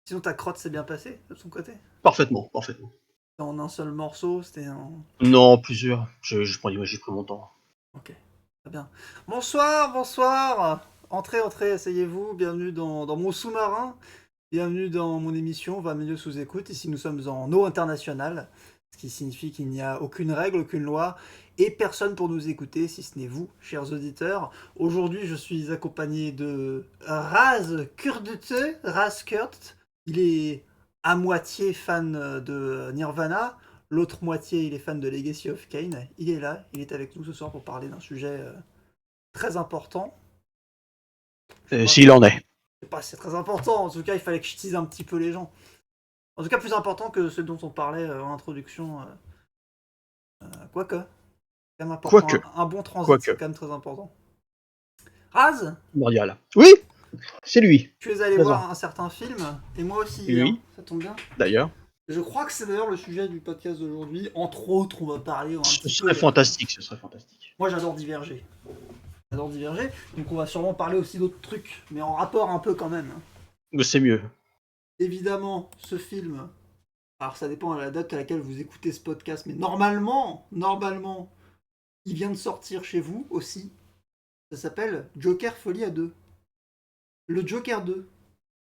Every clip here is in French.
Sinon, ta crotte s'est bien passée de son côté? Parfaitement, parfaitement. En un seul morceau, c'était en... Non, plusieurs. J'ai pris mon temps. Ok, très bien. Bonsoir, bonsoir. Entrez, entrez, asseyez-vous. Bienvenue dans mon sous-marin. Bienvenue dans mon émission 20 milieux sous écoute. Ici, nous sommes en eau internationale, ce qui signifie qu'il n'y a aucune règle, aucune loi et personne pour nous écouter, si ce n'est vous, chers auditeurs. Aujourd'hui, je suis accompagné de Raz Kurdute, Raz Kurt. Il est à moitié fan de Nirvana, l'autre moitié, il est fan de Legacy of Kain. Il est là, il est avec nous ce soir pour parler d'un sujet très important. Je sais pas, S'il en est. je sais pas si c'est très important, en tout cas, il fallait que je tease un petit peu les gens. En tout cas, plus important que ce dont on parlait en introduction. Quoique, c'est quand même important. Quoique. Un bon transit, c'est Quoique. quand même très important. Raz, Mondial. Oui, c'est lui. tu es allé Présent. voir un certain film, et moi aussi hier, Oui, ça tombe bien. d'ailleurs. Je crois que c'est d'ailleurs le sujet du podcast d'aujourd'hui. Entre autres, on va parler un Ce petit serait peu... fantastique, ce serait fantastique. Moi, j'adore Diverger. J'adore Diverger, donc on va sûrement parler aussi d'autres trucs, mais en rapport un peu quand même. Mais c'est mieux. Évidemment, ce film... Alors, ça dépend de la date à laquelle vous écoutez ce podcast, mais normalement, il vient de sortir chez vous aussi. Ça s'appelle Joker Folie à 2. Le Joker 2.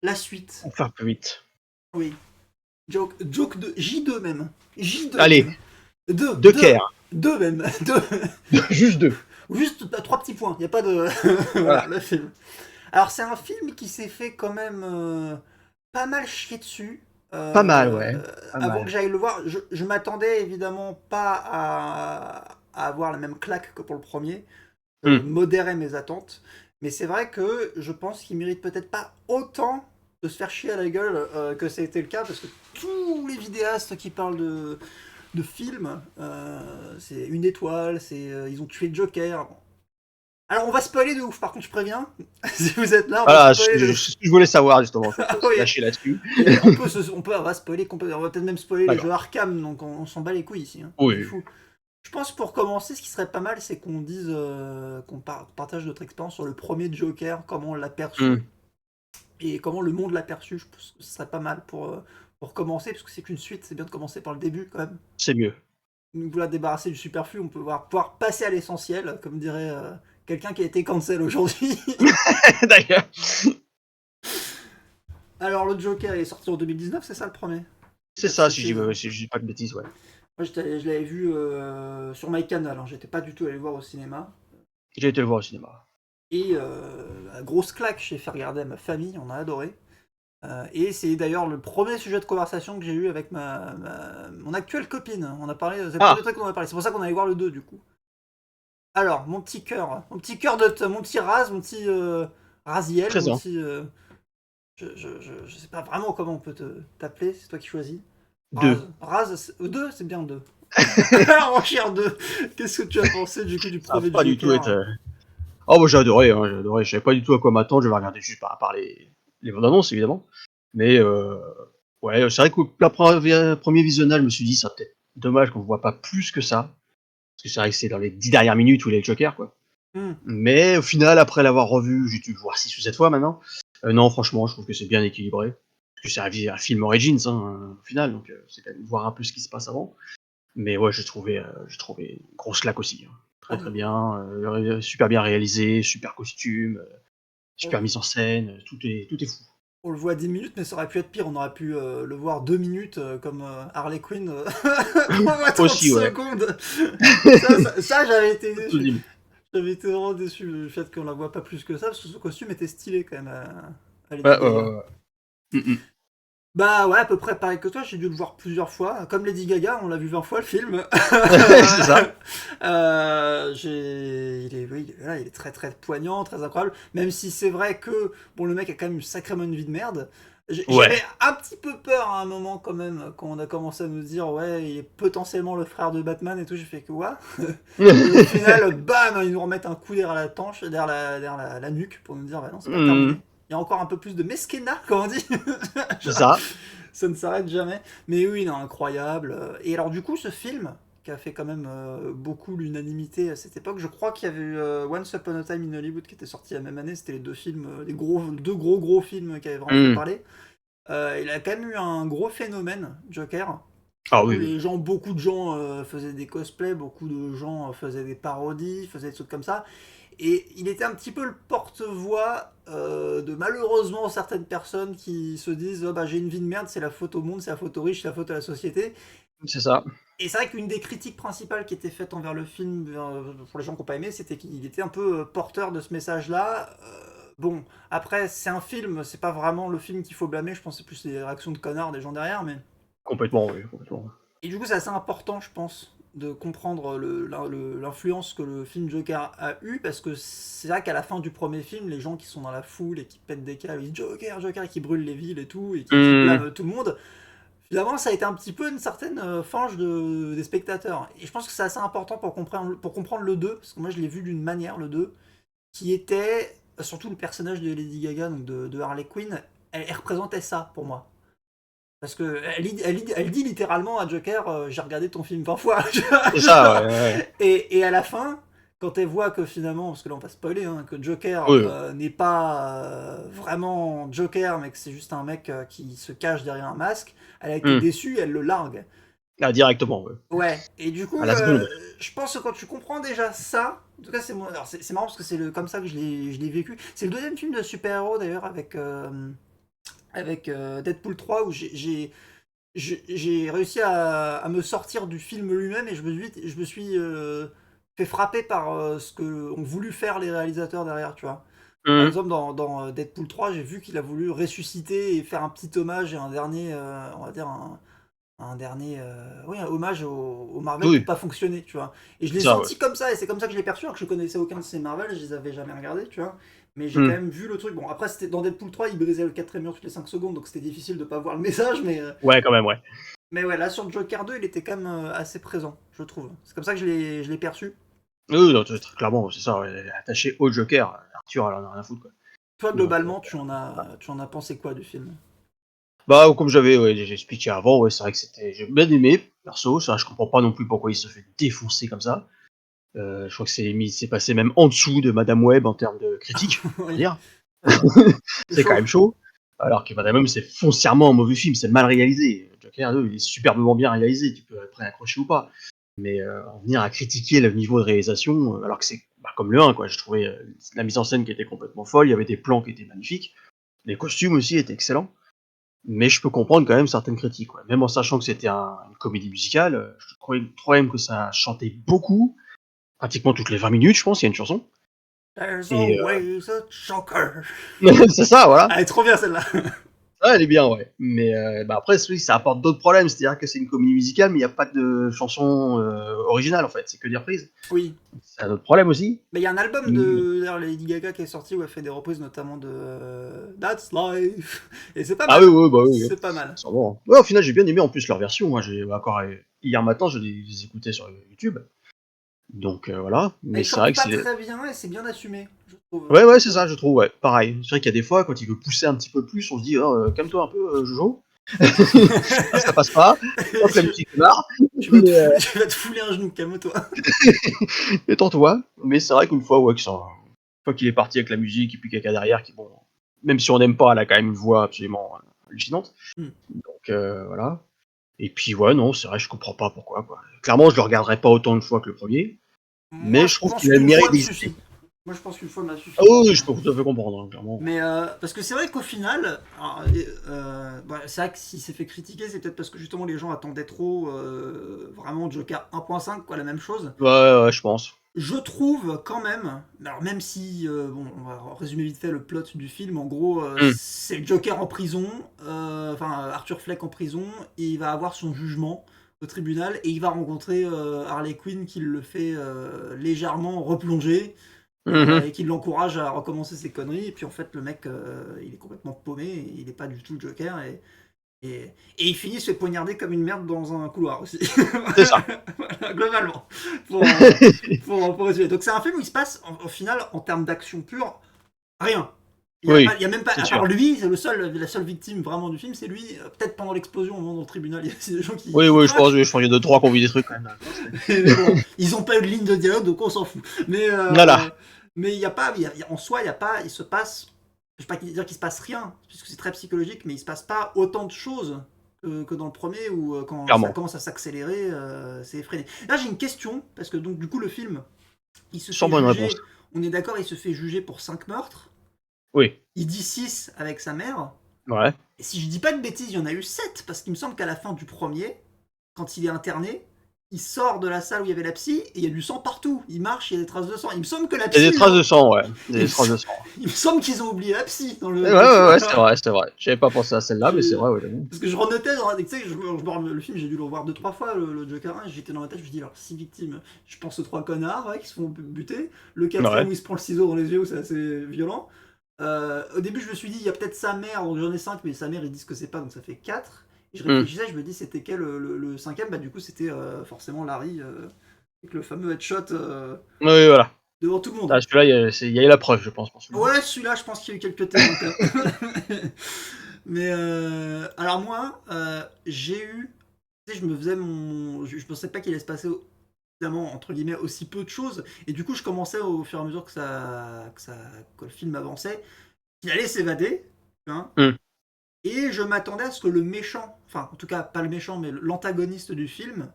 La suite. On va faire plus vite. Oui. Joke 2. J2 même. J2 Allez, même. 2. deux 2. Caire. 2 même. 2. Juste deux. Juste 3 petits points. Il n'y a pas de... voilà, Voilà. le film. Alors, c'est un film qui s'est fait quand même pas mal chier dessus. Pas mal, ouais. Pas Avant que mal. j'aille le voir, je m'attendais évidemment pas à avoir la même claque que pour le premier. Hmm. Modérer mes attentes. Mais c'est vrai que je pense qu'il mérite peut-être pas autant de se faire chier à la gueule que ça a été le cas, parce que tous les vidéastes qui parlent de films, c'est une étoile, ils ont tué le Joker. Bon. Alors on va spoiler de ouf, par contre je préviens, si vous êtes là, on va Voilà, spoiler de ouf. ce que je voulais savoir, justement. Faut Ah se oui, lâcher là-dessus. on va spoiler complètement, on va peut-être même spoiler les D'accord. jeux Arkham, donc on s'en bat les couilles ici, hein, on est Oui. fou. Je pense pour commencer, ce qui serait pas mal, c'est qu'on dise, partage notre expérience sur le premier Joker, comment on l'a Hmm. perçu et comment le monde l'a perçu. Je pense que ce serait pas mal pour commencer, parce que c'est qu'une suite, c'est bien de commencer par le début quand même. C'est mieux. Nous voilà débarrasser du superflu, on peut pouvoir passer à l'essentiel, comme dirait quelqu'un qui a été cancel aujourd'hui. D'ailleurs. Alors le Joker, il est sorti en 2019, c'est ça le premier? C'est ça, si je dis pas de bêtises, ouais. Moi je l'avais vu sur MyCanal, hein. J'étais pas du tout allé le voir au cinéma. J'ai été le voir au cinéma. Et grosse claque, j'ai fait regarder à ma famille, on a adoré. Et c'est d'ailleurs le premier sujet de conversation que j'ai eu avec mon actuelle copine. On a parlé, c'est le Ah, premier truc qu'on a parlé. C'est pour ça qu'on allait voir le 2 du coup. Alors, mon petit cœur mon petit Raz, mon petit Raziel, mon présent. petit. Je sais pas vraiment comment on peut t'appeler, c'est toi qui choisis. Deux. Raz, 2, c'est bien 2. Alors, mon cher 2, qu'est-ce que tu as pensé du coup du Ça va premier pas du tout Joker? être. Oh, moi j'ai adoré, hein, j'ai adoré. Je savais pas du tout à quoi m'attendre. Je vais regarder juste par les bandes annonces, évidemment. Mais ouais, c'est vrai que premier visionnage, je me suis dit, ça peut-être dommage qu'on voit pas plus que ça. Parce que c'est vrai que c'est dans les 10 dernières minutes où il est le Joker, quoi. Hmm. Mais au final, après l'avoir revu, j'ai dû le voir 6 ou 7 fois maintenant. Non, franchement, je trouve que c'est bien équilibré. Parce que c'est un film Origins, hein, au final, donc c'est quand même voir un peu ce qui se passe avant. Mais ouais, j'ai trouvé une grosse claque aussi, hein. Très très bien, super bien réalisé, super costume, On, super mise en scène, tout est fou. on le voit 10 minutes, mais ça aurait pu être pire. On aurait pu le voir 2 minutes comme Harley Quinn. On le voit 30 Aussi, ouais. secondes. Ça, j'avais été Tout déçu. dit. J'avais été vraiment déçu du fait qu'on la voit pas plus que ça, parce que ce costume était stylé quand même à Ouais, Lady Gaga. mm. Bah ouais, à peu près pareil que toi, j'ai dû le voir plusieurs fois. Comme Lady Gaga, on l'a vu 20 fois le film. C'est ça. Voilà, il est très très poignant, très incroyable. Même si c'est vrai que bon, le mec a quand même sacrément une vie de merde. J'avais Ouais. un petit peu peur à un moment quand même, quand on a commencé à nous dire ouais, il est potentiellement le frère de Batman et tout. J'ai fait que quoi. Et au final, bam, ils nous remettent un coup derrière la tanche, derrière la nuque pour nous dire bah non, c'est pas terminé. Mm. Il y a encore un peu plus de mesquena, comme on dit. C'est ça. Ça ne s'arrête jamais. Mais oui, non, incroyable. Et alors, du coup, ce film, qui a fait quand même beaucoup l'unanimité à cette époque, je crois qu'il y avait eu Once Upon a Time in Hollywood qui était sorti la même année. C'était les deux films, deux gros films qui avaient vraiment fait Mm. parler. Il a quand même eu un gros phénomène, Joker. Ah oui, oui. Beaucoup de gens faisaient des cosplays, beaucoup de gens faisaient des parodies, faisaient des trucs comme ça. Et il était un petit peu le porte-voix de malheureusement certaines personnes qui se disent oh, bah, j'ai une vie de merde, c'est la faute au monde, c'est la faute aux riches, c'est la faute à la société. C'est ça. Et c'est vrai qu'une des critiques principales qui était faite envers le film, pour les gens qui n'ont pas aimé, c'était qu'il était un peu porteur de ce message-là. Bon, après, c'est un film, c'est pas vraiment le film qu'il faut blâmer, je pense que c'est plus les réactions de connards des gens derrière, mais... Complètement, oui, complètement. Et du coup, c'est assez important, je pense, de comprendre l'influence que le film Joker a eu, parce que c'est vrai qu'à la fin du premier film, les gens qui sont dans la foule et qui pètent des câbles, ils disent Joker, Joker, et qui brûlent les villes et tout, et qui Hum, blâment tout le monde. Finalement, ça a été un petit peu une certaine fange des spectateurs. Et je pense que c'est assez important pour comprendre le 2, parce que moi je l'ai vu d'une manière, le 2, qui était, surtout le personnage de Lady Gaga, donc de Harley Quinn, elle représentait ça pour moi. Parce que elle dit littéralement à Joker, j'ai regardé ton film 20 fois. c'est ça, ouais, ouais. Et à la fin, quand elle voit que finalement, parce que là on va spoiler, hein, que Joker Oui, n'est pas vraiment Joker, mais que c'est juste un mec qui se cache derrière un masque, elle a été hum. déçue, elle le largue. Ah, directement, ouais. Ouais, et du À coup, la seconde. je pense que quand tu comprends déjà ça, en tout cas c'est moi, alors c'est marrant parce que comme ça que je l'ai vécu. C'est le deuxième film de super-héros d'ailleurs avec Deadpool 3 où j'ai réussi à me sortir du film lui-même et je me suis fait frapper par ce que ont voulu faire les réalisateurs derrière, tu vois. Par Hum. exemple, dans Deadpool 3, j'ai vu qu'il a voulu ressusciter et faire un petit hommage et un dernier, on va dire, un dernier oui, un hommage au Marvel qui n'a Oui, pas fonctionné, tu vois. Et je l'ai c'est ça, ouais. senti comme ça, et c'est comme ça que je l'ai perçu, alors que je connaissais aucun de ces Marvel, je les avais jamais regardés, tu vois. Mais j'ai quand Hum. même vu le truc. Bon, après, c'était dans Deadpool 3, il brisait le quatrième mur toutes les 5 secondes, donc c'était difficile de pas voir le message, Ouais, quand même, ouais. mais ouais, là sur Joker 2, il était quand même assez présent, je trouve. C'est comme ça que je l'ai perçu. Oui, non, très clairement, c'est ça, ouais. Elle est attachée au Joker. Arthur, elle en a rien à foutre, quoi. Toi, Donc, globalement, tu en as pensé quoi du film? bah, comme j'ai expliqué avant, ouais, c'est vrai que j'ai bien aimé, perso, ça, je comprends pas non plus pourquoi il se fait défoncer comme ça. Je crois que c'est passé même en dessous de Madame Web en termes de critique, on va Oui, dire. ouais, c'est C'est quand chaud. même chaud. Alors que Madame Web, c'est foncièrement un mauvais film, c'est mal réalisé. Joker 2, il est superbement bien réalisé, tu peux après accrocher ou pas. Mais en venir à critiquer le niveau de réalisation, alors que c'est comme le 1, quoi. J'ai trouvé la mise en scène qui était complètement folle, il y avait des plans qui étaient magnifiques, les costumes aussi étaient excellents. Mais je peux comprendre quand même certaines critiques, ouais. Même en sachant que c'était une comédie musicale, je trouvais même que ça chantait beaucoup, pratiquement toutes les 20 minutes, je pense, il y a une chanson. There's Et always a Joker. c'est ça, voilà. Elle est trop bien celle-là. Ouais, elle est bien, ouais. Mais après, oui, ça apporte d'autres problèmes. C'est-à-dire que c'est une comédie musicale, mais il n'y a pas de chanson originale, en fait. C'est que des reprises. Oui. C'est un autre problème aussi. Mais il y a un album Mm. de d'ailleurs, Lady Gaga qui est sorti où elle fait des reprises notamment de That's Life. Et c'est pas Ah oui, mal. oui, bah oui. C'est pas mal. C'est bon. Ouais, au final, j'ai bien aimé en plus leur version. Moi, j'ai encore hier matin, je les écoutais sur YouTube. Donc voilà. Mais Elle c'est vrai chante que pas c'est. très bien et c'est bien assumé, je trouve. Ouais, ouais, c'est ça, je trouve, ouais. Pareil. C'est vrai qu'il y a des fois, quand il veut pousser un petit peu plus, on se dit, oh, calme-toi un peu, Jojo. Ça passe pas. Hop, la musique démarre. Mais, Tu vas te fouler un genou, calme-toi. détends-toi. Mais c'est vrai qu'une fois, ouais, une fois qu'il est parti avec la musique et puis quelqu'un derrière qui, bon, même si on n'aime pas, elle a quand même une voix absolument hallucinante. Hmm. Donc voilà. Et puis ouais, non, c'est vrai, je comprends pas pourquoi, quoi. Clairement, je le regarderai pas autant de fois que le premier, Moi, mais je je trouve pense qu'il a le qu'une mérite fois me d'exister. suffit. Moi, je pense qu'une fois m'a Ah suffi pour oui, le oui, je coup. peux tout à fait comprendre, hein, clairement. Mais parce que c'est vrai qu'au final, alors, c'est vrai que s'il s'est fait critiquer, c'est peut-être parce que justement les gens attendaient trop vraiment Joker 1.5, quoi, la même chose. Ouais, ouais, je pense. Je trouve quand même, alors même si, bon, on va résumer vite fait le plot du film, en gros, Hmm. c'est le Joker en prison, enfin Arthur Fleck en prison, et il va avoir son jugement au tribunal, et il va rencontrer Harley Quinn qui le fait légèrement replonger, Mhm. et qui l'encourage à recommencer ses conneries, et puis en fait le mec, il est complètement paumé, et il n'est pas du tout le Joker, et il finit se fait poignarder comme une merde dans un couloir aussi. C'est ça. Voilà, globalement. Pour, pour résumer. Donc c'est un film où il se passe, au final, en termes d'action pure, rien. Oui, Il y a même pas, c'est à sûr. part lui, c'est la seule victime vraiment du film, c'est lui. Peut-être pendant l'explosion, au moment dans le tribunal, il y a des gens Oui, qui oui, je pense, craquent. oui, je pense qu'il y a deux, trois qui ont vu des trucs quand même. Mais bon, ils ont pas eu de ligne de dialogue, donc on s'en fout. Voilà. Mais il y a pas, en soi, il y a pas, il se passe je vais pas dire qu'il se passe rien, puisque c'est très psychologique, mais il se passe pas autant de choses que dans le premier où quand ça Clairement. commence à s'accélérer, c'est effréné. Là, j'ai une question, parce que donc du coup, le film, il se Sans fait bonne réponse. juger, on est d'accord, il se fait juger pour 5 meurtres, Oui. il dit 6 avec sa mère, Ouais. et si je dis pas de bêtises, il y en a eu 7, parce qu'il me semble qu'à la fin du premier, quand il est interné, il sort de la salle où il y avait la psy, et il y a du sang partout. Il marche, il y a des traces de sang. Il me semble que la Il y a des psy, traces de sang, ouais. il Des me, traces de sang. il me semble qu'ils ont oublié la psy dans Ouais, le ouais, truc. ouais, c'est vrai, c'est vrai. J'avais pas pensé à celle-là, mais c'est vrai, ouais, j'avoue. Parce que je renotais, tu sais, le film, j'ai dû le revoir 2-3 fois, le Joker 1, j'étais dans ma tête, je me dis, alors, 6 victimes, je pense aux 3 connards, ouais, qui se font buter, le quatrième Ouais. où il se prend le ciseau dans les yeux, où c'est assez violent. Au début, je me suis dit, il y a peut-être sa mère, donc j'en ai 5, mais sa mère, ils disent que c'est pas, donc ça fait 4. Et je Hmm. réfléchissais, je me dis, c'était quel le cinquième? Bah, du coup, c'était forcément Larry, avec le fameux headshot Oui, voilà. devant tout le monde. Ah, celui-là, il y a eu la preuve, je pense, pour celui-là. Ouais, celui-là, je pense qu'il y a eu quelques témoins quand même. Mais alors moi, j'ai eu, tu sais, je me faisais je pensais pas qu'il allait se passer évidemment entre guillemets aussi peu de choses, et du coup je commençais au fur et à mesure que le film avançait, qu'il allait s'évader, hein, Hmm. et je m'attendais à ce que le méchant, enfin en tout cas pas le méchant, mais l'antagoniste du film.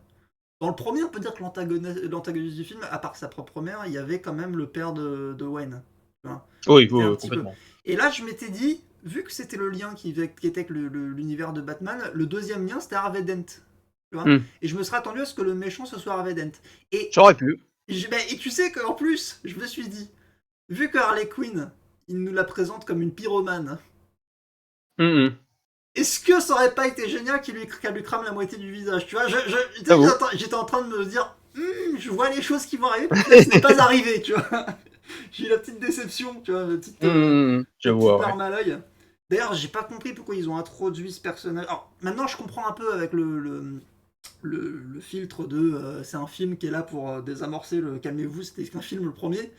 Dans le premier, on peut dire que l'antagoniste du film, à part sa propre mère, il y avait quand même le père de Wayne. Tu vois. Oui, C'était oui, un oui, petit peu. complètement. Et là, je m'étais dit, vu que c'était le lien qui était avec l'univers de Batman, le deuxième lien, c'était Harvey Dent. Tu vois. Hmm. Et je me serais attendu à ce que le méchant, ce soit Harvey Dent. Et, J'aurais pu. et tu sais qu'en plus, je me suis dit, vu que Harley Quinn, il nous la présente comme une pyromane, Hmm, hmm. est-ce que ça aurait pas été génial qu'elle lui crame la moitié du visage, tu vois. J'avoue. J'étais en train de me dire, je vois les choses qui vont arriver, puis au final, ce n'est pas arrivé, tu vois. J'ai eu la petite déception, tu vois, Hmm, hmm, hmm. la J'avoue, petite ouais. larme à l'œil. D'ailleurs, j'ai pas compris pourquoi ils ont introduit ce personnage. Alors, maintenant, je comprends un peu avec le filtre de c'est un film qui est là pour désamorcer le calmez-vous, c'était qu'un film le premier.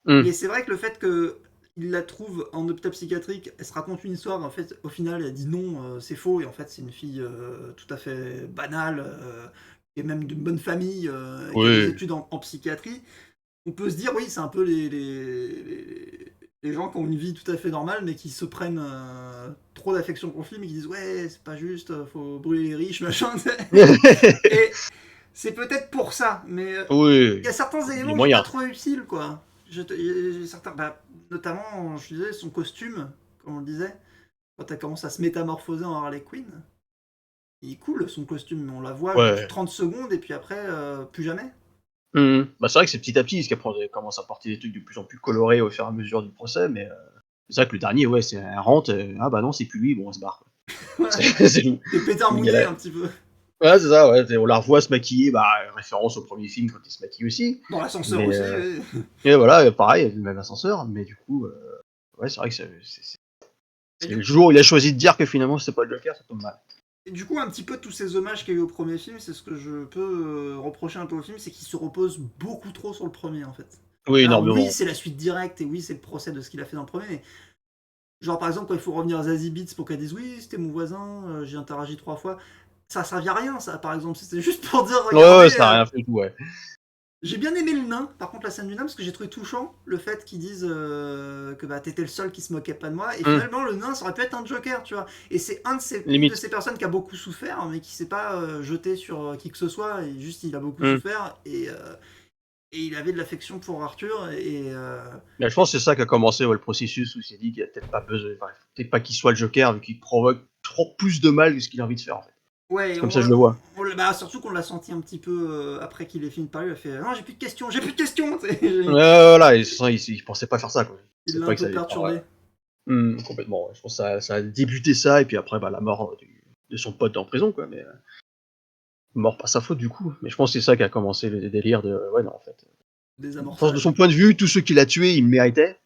Hmm. Mais c'est vrai que le fait que il la trouve en hôpital psychiatrique, elle se raconte une histoire, en fait, au final, elle dit non, c'est faux, et en fait, c'est une fille tout à fait banale, et même d'une bonne famille, qui a des Oui. études en psychiatrie. On peut se dire, oui, c'est un peu les gens qui ont une vie tout à fait normale, mais qui se prennent trop d'affection pour le film, et qui disent, ouais, c'est pas juste, faut brûler les riches, machin. Et c'est peut-être pour ça, mais il y Oui. a certains éléments Les que j'ai pas moyens. trouvé utiles, quoi. Certains, bah, notamment, je disais, son costume, comme on le disait, quand elle commence à se métamorphoser en Harley Quinn, il est cool son costume, on la voit juste Ouais. 30 secondes et puis après, plus jamais. Hmm. Bah, c'est vrai que c'est petit à petit, parce qu'après, on commence à porter des trucs de plus en plus colorés au fur et à mesure du procès, mais c'est vrai que le dernier, ouais, c'est un rentre, ah bah non, c'est plus lui, bon, on se barre. Quoi. C'est Ouais. c'est tout. Le pétard Il y a mouillé la- un petit peu. Ouais, c'est ça, ouais. On la revoit se maquiller, bah, référence au premier film quand il se maquille aussi. Dans l'ascenseur Mais aussi, oui. et voilà, pareil, le même ascenseur, mais du coup, ouais, c'est vrai que Et c'est du, le jour où il a choisi de dire que finalement c'était pas le Joker, ça tombe mal. et du coup, un petit peu tous ces hommages qu'il y a eu au premier film, c'est ce que je peux reprocher un peu au film, c'est qu'il se repose beaucoup trop sur le premier en fait. Oui, Alors oui, énormément. c'est la suite directe et oui, c'est le procès de ce qu'il a fait dans le premier, mais genre par exemple quand il faut revenir à Zazie Beetz pour qu'elle dise oui, c'était mon voisin, j'ai interagi 3 fois, ça servait à rien ça par exemple, c'était juste pour dire Ouais, regardez, ouais, ça a rien fait du tout, ouais. j'ai bien aimé le nain, par contre la scène du nain, parce que j'ai trouvé touchant le fait qu'ils disent que bah, t'étais le seul qui se moquait pas de moi, et Hum, finalement le nain ça aurait pu être un Joker, tu vois. Et c'est une de limite. ces personnes qui a beaucoup souffert, mais qui s'est pas jeté sur qui que ce soit, et juste il a beaucoup Hum. souffert, et il avait de l'affection pour Arthur, et Mais je pense que c'est ça qui a commencé ouais, le processus où il s'est dit qu'il y a peut-être pas besoin, enfin, peut-être pas qu'il soit le Joker, vu qu'il provoque trop plus de mal que ce qu'il a envie de faire en fait. ouais, C'est comme ça que je le vois. bah, surtout qu'on l'a senti un petit peu après qu'il ait fini de parler, il a fait non, j'ai plus de questions, tu sais. Ouais, voilà, et sans, il pensait pas faire ça quoi. Il Il savait l'a un pas que ça peu allait faire. perturbé. Complètement. Ouais. Je pense que ça a débuté ça, et puis après bah, la mort de son pote en prison quoi, mais mort pas sa faute du coup. Mais je pense que c'est ça qui a commencé le délire de ouais non en fait. Je pense de Désamorçage. son point de vue, tous ceux qu'il a tués, il le méritait.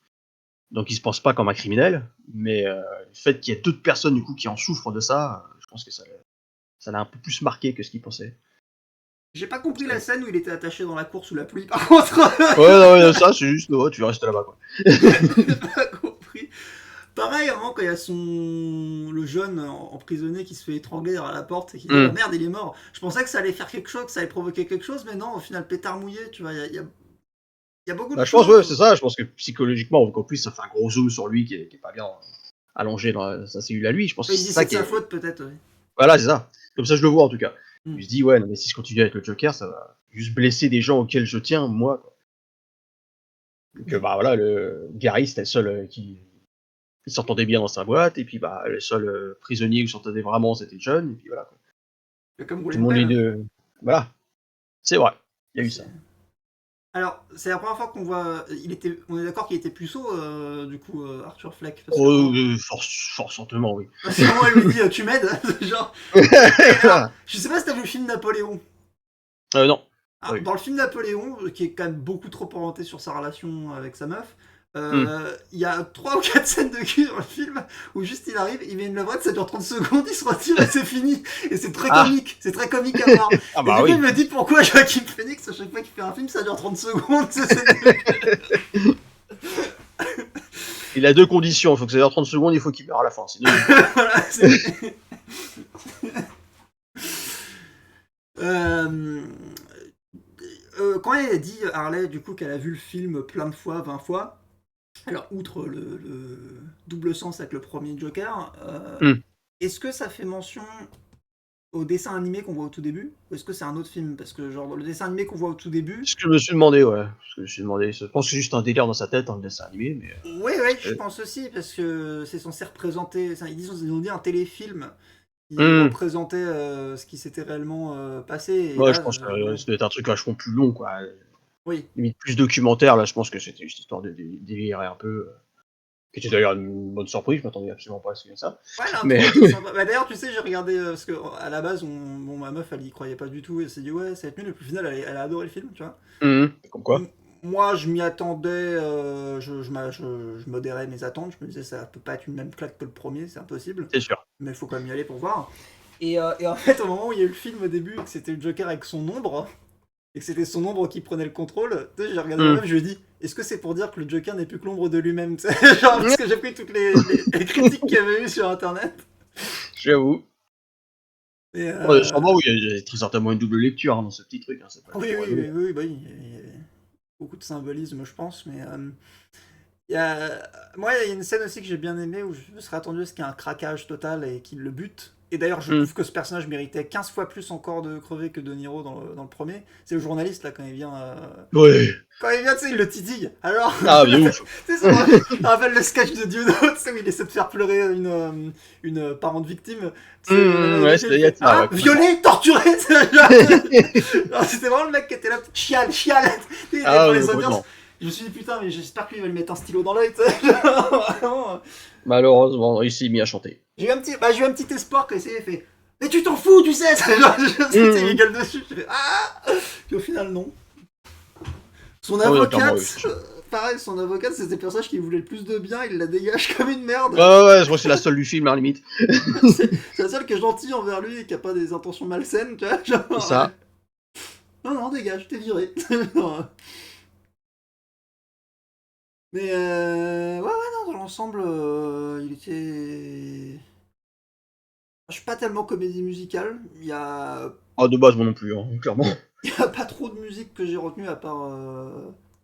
Donc il se pense pas comme un criminel, mais le fait qu'il y ait d'autres personnes du coup qui en souffrent de ça, je pense que ça l'a un peu plus marqué que ce qu'il pensait. J'ai pas compris la Ouais, scène où il était attaché dans la cour sous la pluie, par contre. non, ouais, ça c'est juste, ouais, tu restes là-bas quoi. J'ai pas compris. Pareil, avant, quand il y a le jeune emprisonné qui se fait étrangler à la porte et qui dit oh Hmm. merde, il est mort. Je pensais que ça allait faire quelque chose, que ça allait provoquer quelque chose, mais non, au final, pétard mouillé, tu vois. Il y a beaucoup de Bah, je pense, ouais, choses. c'est ça. Je pense que psychologiquement, donc en plus, ça fait un gros zoom sur lui qui est pas bien allongé dans sa cellule à lui. Je pense Ouais, que il dit c'est c'est ça de qui sa est. faute peut-être. Ouais. Voilà, c'est ça. Comme ça, je le vois en tout cas. Hmm. Il se dit, ouais, non, mais si je continue avec le Joker, ça va juste blesser des gens auxquels je tiens, moi, quoi. Donc, Hmm. bah voilà, le Gary, c'était le seul qui s'entendait bien dans sa boîte, et puis bah, le seul prisonnier qui s'entendait vraiment, c'était John, et puis voilà, quoi. Il a comme roulé Tout le une monde est pelle. de. Voilà, c'est vrai, il y a eu ça. C'est- Alors, c'est la première fois qu'on voit. On est d'accord qu'il était puceau, du coup, Arthur Fleck, parce que Oh, fortement, oui. parce qu'à un moment, il lui dit tu m'aides. Genre. Et alors, je sais pas si t'as vu le film Napoléon. Non, Alors, oui. dans le film Napoléon, qui est quand même beaucoup trop orienté sur sa relation avec sa meuf, Hmm. il y a 3 ou 4 scènes de cul dans le film où juste il arrive, il met une levrette, ça dure 30 secondes, il se retire et c'est fini. Et Ah, c'est très comique à voir. ah Et bah du coup, il oui. me dit pourquoi Joaquin Phoenix, à chaque fois qu'il fait un film, ça dure 30 secondes, ces scènes de cul. Il a deux conditions, il faut que ça dure 30 secondes, il faut qu'il meure à la fin, sinon il aime pas. Voilà, c'est. Euh, quand elle a dit, Harley, du coup, qu'elle a vu le film plein de fois, 20 fois, alors, outre le double sens avec le premier Joker, Hmm. est-ce que ça fait mention au dessin animé qu'on voit au tout début? Ou est-ce que c'est un autre film? Parce que, genre, le dessin animé qu'on voit au tout début, C'est ce que je me suis demandé, ouais. Ce que je me suis demandé. Je pense que c'est juste un délire dans sa tête, hein, le dessin animé, mais. oui, oui, je pense aussi, parce que c'est censé représenter. Ils ont dit un téléfilm qui Hmm. représentait ce qui s'était réellement passé, et Ouais, je là, pense que ouais, ça doit être un truc vachement plus long, quoi. oui. Limite plus documentaire, là, je pense que c'était juste histoire de délirer un peu. Qui était d'ailleurs une bonne surprise, je m'attendais absolument pas à ce qu'il y ait ça. Ouais, Mais. l'intro était sympa. Bah, d'ailleurs, tu sais, j'ai regardé, parce que à la base, bon, ma meuf, elle y croyait pas du tout, et elle s'est dit, ouais, ça va être nul, et puis au final, elle a adoré le film, tu vois. Comme quoi. Moi, je m'y attendais, je modérais mes attentes, je me disais ça peut pas être une même claque que le premier, c'est impossible, C'est sûr. mais il faut quand même y aller pour voir. Et en fait, au moment où il y a eu le film au début, et que c'était le Joker avec son ombre, et que c'était son ombre qui prenait le contrôle, tu sais, j'ai regardé ma Hmm. meuf, je lui ai dit, est-ce que c'est pour dire que le Joker n'est plus que l'ombre de lui-même, tu sais, genre, parce que j'ai pris toutes les critiques qu'il y avait eu sur internet. J'avoue. Et Ouais, sûrement, oui, il y a très certainement une double lecture hein, dans ce petit truc, hein, c'est pas juste oui, pour oui, rigoler. oui, oui, bah oui, il y a beaucoup de symbolisme, je pense, mais il y a... Moi, il y a une scène aussi que j'ai bien aimée où je me serais attendu à ce qu'il y ait un craquage total et qu'il le bute. Et d'ailleurs, je Hmm. trouve que ce personnage méritait 15 fois plus encore de crever que De Niro dans le premier. C'est le journaliste, là, quand il vient. Ouais. Quand il vient, tu sais, il le titille. Alors, Ah, de ouf. tu sais, ça me rappelle le sketch de Dieudo, tu sais, où il essaie de faire pleurer une parente victime. Tu sais, Ouais, il il y a de fait ça, ah, ouais, complètement. violé, torturé. Alors, c'était vraiment le mec qui était là, chiale, chiale. Tu sais, Ah, devant ouais, les audiences. complètement. Je me suis dit, putain, mais j'espère qu'il va lui mettre un stylo dans l'œil, tu sais. Genre, vraiment. Malheureusement, il s'est mis à chanter. J'ai eu un petit espoir quand il s'est fait. Mais tu t'en fous, tu sais. Genre, tu sais, il Hmm. gueule dessus. Je fais, ah. Puis au final, non. Son Ah, ouais, clairement, oui, avocate, c'est sûr. pareil, son avocate, c'était le personnage qui voulait le plus de bien, il la dégage comme une merde. Ouais, je crois que c'est la seule du film, à la limite. C'est la seule qui est gentille envers lui et qui a pas des intentions malsaines, tu vois. C'est Genre, ça. non, non, dégage, t'es viré. Mais ouais, ouais, non, dans l'ensemble, il était. Je suis pas tellement comédie musicale. Ah, de base, moi non plus, hein, clairement. Il y a pas trop de musique que j'ai retenue à part.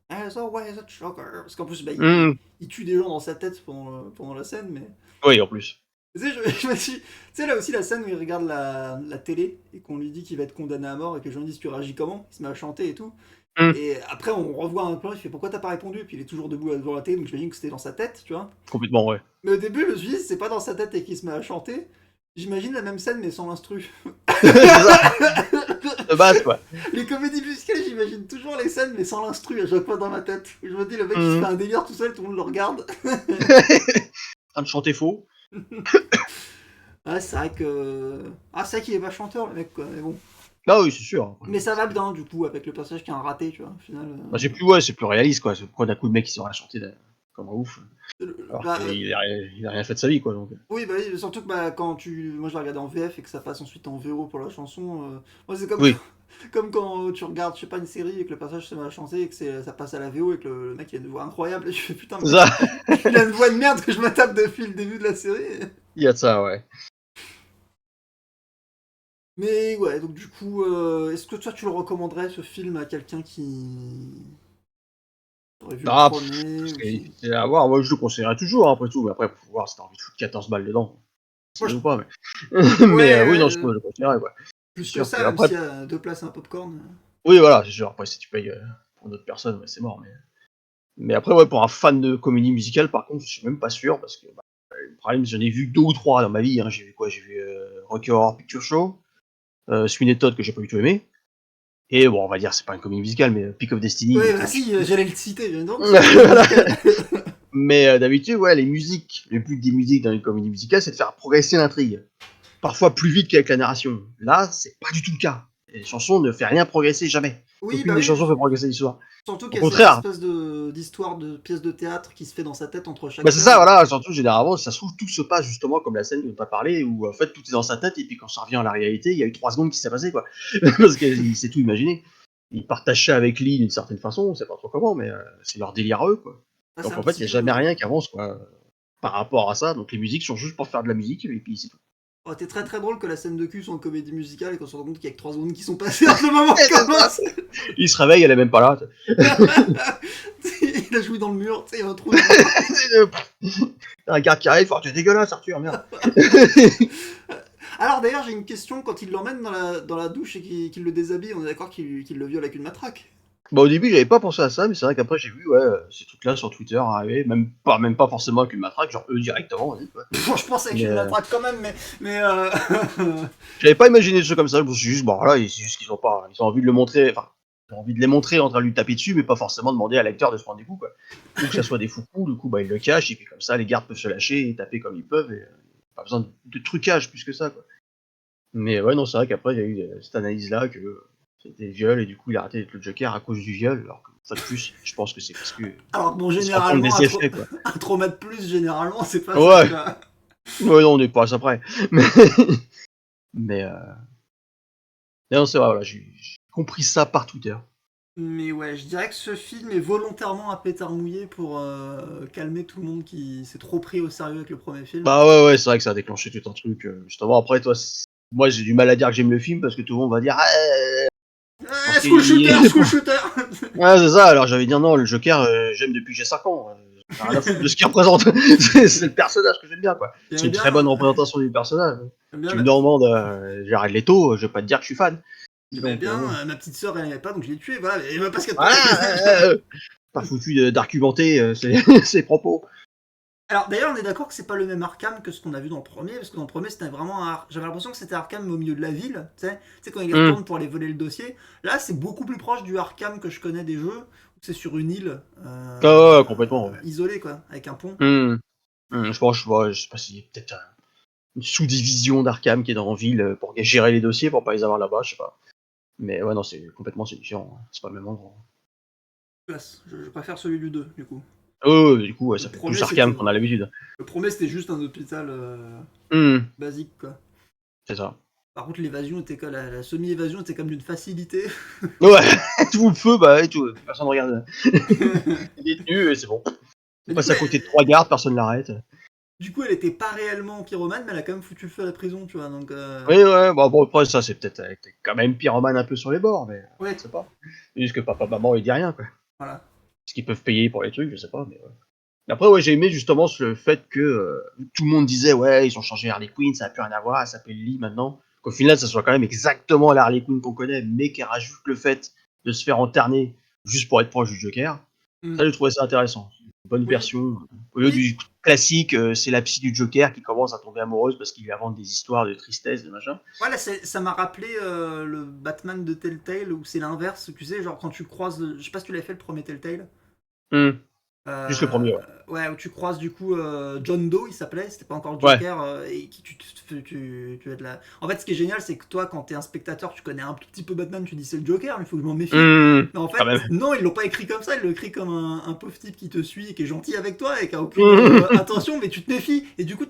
As always a choker. Parce qu'en plus, bah, Hmm. il tue des gens dans sa tête pendant la scène, mais. Oui, en plus. Tu sais, je me suis. Tu sais, là aussi, la scène où il regarde la télé et qu'on lui dit qu'il va être condamné à mort et que les gens lui disent tu réagis comment. Il se met à chanter et tout. Hmm. Et après, on revoit un plan, il fait pourquoi t'as pas répondu? Et puis il est toujours debout devant la télé, donc j'imagine que c'était dans sa tête, tu vois. Complètement, ouais. Mais au début, je me suis dit, c'est pas dans sa tête et qu'il se met à chanter. J'imagine la même scène mais sans l'instru. C'est ça. De base, quoi. Les comédies musicales, j'imagine toujours les scènes mais sans l'instru à chaque fois dans ma tête. Je me dis, le mec il se fait Hmm. un délire tout seul, tout le monde le regarde. En train de chanter faux. Ah, c'est vrai que. Ah, c'est vrai qu'il est pas chanteur, le mec, quoi, mais bon. Ah oui, c'est sûr. Mais ça va bien, du coup, avec le personnage qui a un raté, tu vois, au final. Bah, c'est plus réaliste, quoi. Pourquoi d'un coup, le mec, il sera chanter comme un ouf, alors Bah, qu'il a rien fait de sa vie, quoi, donc. oui, bah oui, surtout que bah, quand tu. Moi, je l'ai regardé en VF et que ça passe ensuite en VO pour la chanson. Moi, c'est comme, Oui, comme quand tu regardes, je sais pas, une série et que le personnage se met à chanter et que ça passe à la VO et que le mec il a une voix incroyable. Et je fais putain, c'est mais ça. il a une voix de merde que je me tape depuis le début de la série. Il y a de ça, ouais. Mais ouais, donc du coup, est-ce que toi tu le recommanderais ce film à quelqu'un qui. T'aurais vu le Ah, premier aussi. c'est à voir. Moi, je le conseillerais toujours, hein, après tout. Mais après, faut voir si t'as envie de foutre 14 balles dedans. Moi, C'est je... ou pas, mais. Mais Ouais, oui, non, je le conseillerais, quoi. C'est plus que sûr que ça, même après. s'il y a deux places et un popcorn. Oui, voilà, c'est sûr. Après, si tu payes pour d'autres personnes, ouais, c'est mort. Mais après, ouais, pour un fan de comédie musicale, par contre, je suis même pas sûr, parce que bah, le problème, j'en ai vu 2 ou 3 dans ma vie. Hein. J'ai vu quoi? J'ai vu Rocky Horror Picture Show, Sweeney Todd, que j'ai pas du tout aimé. Et bon, on va dire, c'est pas une comédie musicale, mais Peak of Destiny, Ouais, qui est bah un si, film. j'allais le citer, donc c'est une comédie musicale. Mais d'habitude, ouais, les musiques, le but des musiques dans une comédie musicale, c'est de faire progresser l'intrigue. Parfois plus vite qu'avec la narration. Là, c'est pas du tout le cas. Les chansons ne font rien progresser, jamais. Oui, Aucune bah des oui, chansons fait progresser l'histoire. surtout Au qu'il y a cette contraire, espèce d'histoire de pièce de théâtre qui se fait dans sa tête entre chaque bah c'est ça, scène. voilà, surtout généralement, ça se trouve, tout se passe justement comme la scène dont tu as parlé, où en fait tout est dans sa tête, et puis quand ça revient à la réalité, il y a eu 3 secondes qui s'est passé, quoi. Parce qu'il s'est tout imaginé. Il partage ça avec Lee d'une certaine façon, on sait pas trop comment, mais c'est leur délire à eux, quoi. Ah, c'est Donc un en fait, il petit y a peu. jamais rien qui avance, quoi, par rapport à ça. Donc les musiques sont juste pour faire de la musique, et puis c'est tout. Oh, t'es très très drôle que la scène de cul soit en comédie musicale et qu'on se rende compte qu'il y a que 3 secondes qui sont passées entre le moment Et où c'est ça. commence. Il se réveille, elle est même pas là. Il a joué dans le mur, tu sais, il y a un trou dans le mur. T'as un garde qui arrive, oh, t'es dégueulasse, Arthur, merde. Alors d'ailleurs, j'ai une question, quand il l'emmène dans la douche et qu'il le déshabille, on est d'accord qu'il le viole avec une matraque? Bah au début j'avais pas pensé à ça, mais c'est vrai qu'après j'ai vu ouais ces trucs-là sur Twitter arriver, même pas forcément avec une matraque, genre eux directement, vas-y, quoi. Bon, je pense avec Mais une matraque quand même, mais j'avais pas imaginé des trucs comme ça, je me suis juste bon voilà, c'est juste qu'ils ont pas, ils ont envie de le montrer, enfin ils ont envie de les montrer en train de lui taper dessus, mais pas forcément demander à l'acteur de se prendre des coups, quoi. Ou que ça soit des fous coups, du coup bah ils le cachent et puis comme ça les gardes peuvent se lâcher et taper comme ils peuvent et pas besoin de trucage plus que ça, quoi. Mais ouais non c'est vrai qu'après il y a eu cette analyse là que c'était viol et du coup il a arrêté d'être le Joker à cause du viol, alors que une fois de plus je pense que c'est parce que alors bon, il se rend compte généralement, des effets, quoi. un trauma de plus, généralement, c'est pas ça, Ouais, quoi. ouais, non, on n'est pas à ça près. Mais, mais non, c'est vrai, voilà, j'ai compris ça par Twitter. Mais ouais, je dirais que ce film est volontairement à pétard mouillé pour calmer tout le monde qui s'est trop pris au sérieux avec le premier film. Bah ouais, ouais, c'est vrai que ça a déclenché tout un truc. Justement, après, toi, moi, j'ai du mal à dire que j'aime le film parce que tout le monde va dire ah, parce School qu'il shooter, school shooter. ouais, c'est ça. Alors j'avais dit non, le Joker, j'aime depuis que j'ai 5 ans. J'ai rien à foutre de ce qu'il représente. C'est le personnage que j'aime bien, quoi. C'est J'aimais une très bonne bien, représentation du personnage. j'aime bien Tu me demandes Jared Leto, je vais pas te dire que je suis fan. j'aimais Donc bien, bon. ma petite sœur elle aimait pas donc je l'ai tué, voilà, et bah parce qu'elle Voilà, pas foutu d'argumenter ses propos. Alors d'ailleurs on est d'accord que c'est pas le même Arkham que ce qu'on a vu dans le premier, parce que dans le premier c'était vraiment j'avais l'impression que c'était Arkham au milieu de la ville, tu sais quand il Hmm. retourne pour aller voler le dossier. Là c'est beaucoup plus proche du Arkham que je connais des jeux, où c'est sur une île Ah ouais, complètement, ouais. isolée quoi, avec un pont. Hmm. Je pense, je sais pas s'il y a peut-être une sous-division d'Arkham qui est dans la ville pour gérer les dossiers, pour pas les avoir là-bas, je sais pas. Mais ouais, non, c'est différent, hein. C'est pas le même endroit. Place. Je préfère celui du 2 du coup. Du coup, ouais, Le ça fait premier plus Arkham qu'on a c'était l'habitude. le premier c'était juste un hôpital Hmm. basique quoi. C'est ça. Par contre l'évasion était la semi-évasion était comme d'une facilité. Ouais, tout le feu, bah, et tout, personne regarde. Il est détenu et c'est bon. On Mais du passe coup, à côté de 3 gardes, personne l'arrête. elle était pas réellement pyromane, mais elle a quand même foutu le feu à la prison, tu vois. Donc, Oui, ouais, bon, après, ça, c'est peut-être quand même pyromane un peu sur les bords, mais ouais, je sais pas. C'est juste que papa, maman, il dit rien, quoi. voilà. Ce qu'ils peuvent payer pour les trucs, je sais pas, mais ouais. Après, ouais, j'ai aimé justement le fait que tout le monde disait, ouais, ils ont changé Harley Quinn, ça a plus rien à voir, elle s'appelle Lee maintenant. Qu'au final, ça soit quand même exactement la Harley Quinn qu'on connaît, mais qu'elle rajoute le fait de se faire enterner juste pour être proche du Joker. Mm. Ça, j'ai trouvé ça intéressant. Une bonne Oui, version. Au lieu oui. du classique, c'est la psy du Joker qui commence à tomber amoureuse parce qu'il lui invente des histoires de tristesse, de machin. Voilà, ça m'a rappelé le Batman de Telltale où c'est l'inverse, tu sais, genre quand tu croises, je sais pas si tu l'avais fait le premier Telltale. Hum, Juste le Euh, premier, ouais. ouais, où tu croises du coup John Doe, il s'appelait, c'était pas encore le Ouais. Joker, et qui tu as de la. En fait, ce qui est génial, c'est que toi, quand t'es un spectateur, tu connais un tout petit peu Batman, tu dis c'est le Joker, il faut que je m'en méfie. Mais en Quand fait, même. non, ils l'ont pas écrit comme ça, ils l'ont écrit comme un pauvre type qui te suit et qui est gentil avec toi et qui a aucune Hum, intention, mais tu te méfies. Et du coup,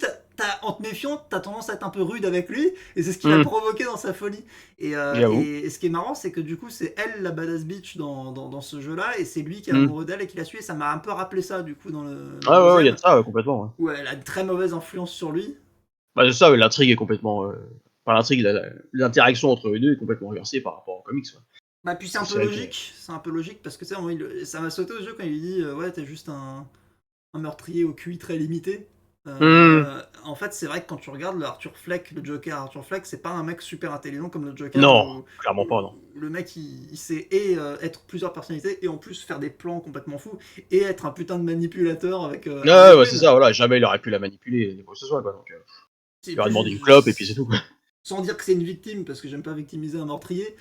en te méfiant, t'as tendance à être un peu rude avec lui, et c'est ce qui va hum, provoquer dans sa folie. J'avoue. Et ce qui est marrant, c'est que du coup, c'est elle la badass bitch dans ce jeu-là, et c'est lui qui est Hum. amoureux d'elle et qui la suit. Et ça m'a un peu rappelé ça, du coup, dans Ouais, le ouais, ouais, il y a de deuxième, ça, ouais, complètement. Ouais. où elle a une très mauvaise influence sur lui. Bah, c'est ça, ouais, l'intrigue est complètement. Enfin, l'intrigue, l'interaction entre les deux est complètement inversée par rapport aux comics. Ouais. Bah, puis Parce que c'est vrai que. c'est un peu logique parce que tu sais, moi, ça m'a sauté aux yeux quand il lui dit ouais, t'es juste un meurtrier au QI très limité. Hmm. En fait, c'est vrai que quand tu regardes le Arthur Fleck, le Joker Arthur Fleck, c'est pas un mec super intelligent comme le Joker Non, où clairement pas, non. le mec il sait et être plusieurs personnalités et en plus faire des plans complètement fous et être un putain de manipulateur avec Harley Ouais, c'est Quinn. ça, voilà, jamais il aurait pu la manipuler, ni quoi que ce soit, quoi. Donc, Et il aurait demandé une puis, clope et puis c'est tout, quoi. sans dire que c'est une victime, parce que j'aime pas victimiser un meurtrier,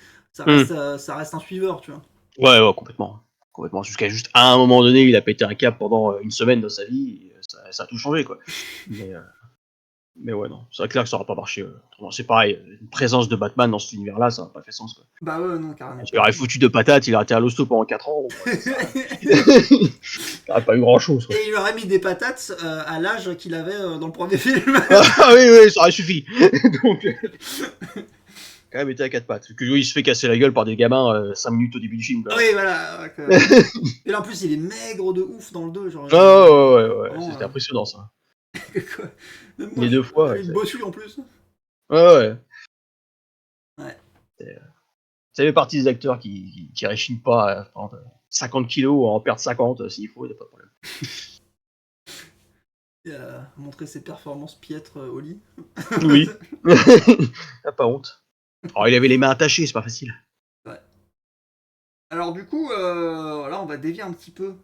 Hmm. ça reste un suiveur, tu vois. Ouais, ouais, complètement. Complètement. Jusqu'à juste à un moment donné, il a pété un câble pendant une semaine dans sa vie, et ça a tout changé, quoi. Mais, euh, mais ouais, non, c'est clair que ça aura pas marché. Autrement, c'est pareil, une présence de Batman dans cet univers-là, ça n'a pas fait sens, quoi. Bah ouais, non, carrément Il pas. aurait foutu de patates, il aurait été à l'hosto pendant 4 ans, bon, ça. Ça aurait pas eu grand chose, quoi. Et il aurait mis des patates à l'âge qu'il avait dans le premier film. Ah oui, oui, ça aurait suffi. Donc, quand même été à quatre pattes. Que lui, il se fait casser la gueule par des gamins 5 minutes au début du film, quand Oui, même. voilà. Et là, en plus, il est maigre de ouf dans le 2. Genre, Ah ouais, ouais, ouais, vraiment, c'était impressionnant, ça. quoi. Même moi, Les deux fois, ouais, une c'est. bossue en plus. Ouais, ouais. Ouais. Ça fait partie des acteurs qui réchignent pas à prendre 50 kilos ou à en perdre 50 s'il faut, il n'y a pas de problème. Et montrer ses performances piètres au lit. Oui. T'as pas honte. Oh, il avait les mains attachées, c'est pas facile. Ouais. Alors, du coup, là, on va dévier un petit peu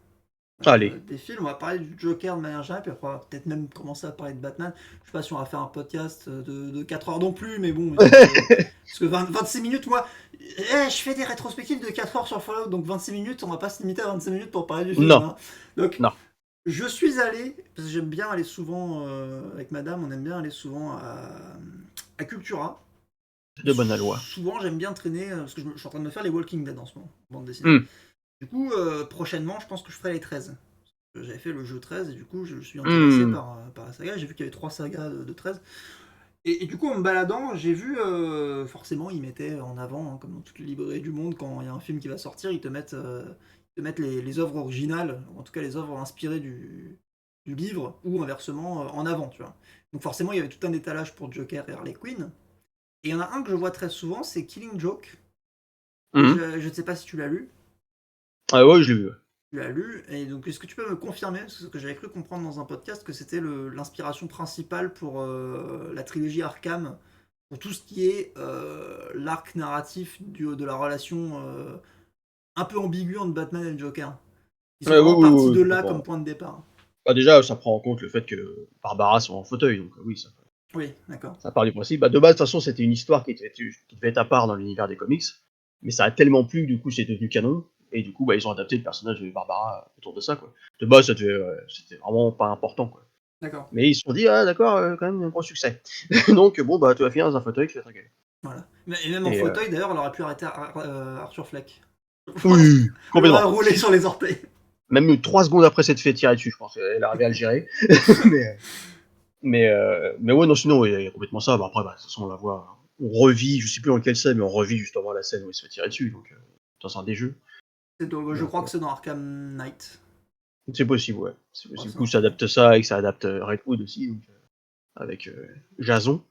Allez. des films. On va parler du Joker de manière générale, puis après, on va peut-être même commencer à parler de Batman. Je sais pas si on va faire un podcast de 4 heures non plus, mais bon, histoire de. Parce que 26 minutes, moi, je fais des rétrospectives de 4 heures sur Fallout, donc 26 minutes, on va pas se limiter à 26 minutes pour parler du film. Non, Hein. Donc, non. je suis allé, parce que j'aime bien aller souvent, avec madame, on aime bien aller souvent à Cultura. C'est de bonne loi. Souvent, j'aime bien traîner, parce que je suis en train de me faire les Walking Dead en ce moment, bande dessinée. Hmm. Du coup, prochainement, je pense que je ferai les 13. J'avais fait le jeu 13 et du coup, je suis intéressé Hmm. par la saga. J'ai vu qu'il y avait 3 sagas de 13. Et du coup, en me baladant, j'ai vu, forcément, ils mettaient en avant, hein, comme dans toutes les librairies du monde, quand il y a un film qui va sortir, ils te mettent les œuvres originales, ou en tout cas les œuvres inspirées du livre, ou inversement, en avant, tu vois. Donc forcément, il y avait tout un étalage pour Joker et Harley Quinn. Et il y en a un que je vois très souvent, c'est Killing Joke. Hmm. Je ne sais pas si tu l'as lu. Ah ouais, je l'ai vu. Tu l'as lu, et donc est-ce que tu peux me confirmer, parce que j'avais cru comprendre dans un podcast que c'était l'inspiration principale pour la trilogie Arkham, pour tout ce qui est l'arc narratif de la relation un peu ambiguë entre Batman et le Joker. Ils sont Ouais, oui, vraiment oui, partis oui, de là comme complètement. point de départ. Bah, déjà, ça prend en compte le fait que Barbara soit en fauteuil, donc oui, Oui, d'accord. ça part du principe. Bah, de base, de toute façon, c'était une histoire qui devait être à part dans l'univers des comics, mais ça a tellement plu que du coup, c'est devenu canon, et du coup, bah, ils ont adapté le personnage de Barbara autour de ça, quoi. De base, c'était vraiment pas important, quoi. D'accord. Mais ils se sont dit, ah d'accord, quand même un gros succès. Donc bon, bah tu vas finir dans un fauteuil, tu vas tranquille. Voilà. Et même en Et fauteuil, d'ailleurs, elle aurait pu arrêter Arthur Fleck. Je pense oui, qu'elle l'aurait complètement. roulé sur les orteils. Même 3 secondes après s'être fait tirer dessus, je pense. Elle arrivait à le gérer. mais, mais ouais, non, sinon, il y a complètement ça. Bah, après, bah, de toute façon, on la voit. On revit, je sais plus dans quelle scène, mais on revit justement la scène où il se fait tirer dessus. Donc, c'est un des jeux. Je Donc, crois que c'est dans Arkham Knight. c'est possible, ouais. C'est Je crois possible. que Du c'est coup, dans ça Arkham Knight. adapte ça et que ça adapte Redwood aussi, donc, avec Jason.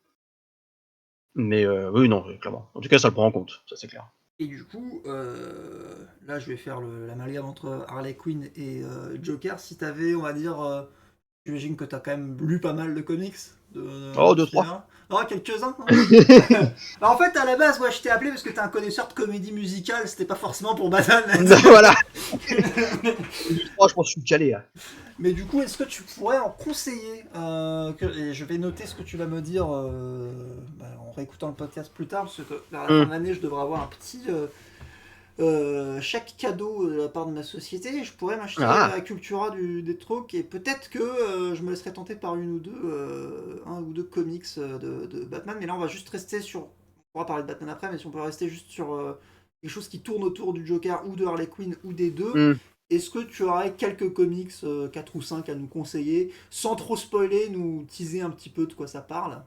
Mais oui, non, clairement. En tout cas, ça le prend en compte, ça c'est clair. Et du coup, là je vais faire l'amalgame entre Harley Quinn et Joker. Si t'avais, on va dire, j'imagine que t'as quand même lu pas mal de comics Oh, de deux, cet trois. univers. Ah, quelques-uns. Hein. Bah, en fait, à la base, ouais, je t'ai appelé parce que t'es un connaisseur de comédie musicale. C'était pas forcément pour Batman. Voilà. Deux, trois, je pense que je suis calé là. Mais du coup, est-ce que tu pourrais en conseiller et je vais noter ce que tu vas me dire en réécoutant le podcast plus tard, parce que vers la fin de Hum. l'année, je devrais avoir un petit chèque cadeau de la part de ma société. Je pourrais m'acheter à Ah, Cultura des trucs et peut-être que je me laisserai tenter par un ou deux comics de Batman. Mais là, on va juste rester sur. On pourra parler de Batman après, mais si on peut rester juste sur quelque chose qui tourne autour du Joker ou de Harley Quinn ou des deux. hum. Est-ce que tu aurais quelques comics, 4 ou 5 à nous conseiller, sans trop spoiler, nous teaser un petit peu de quoi ça parle?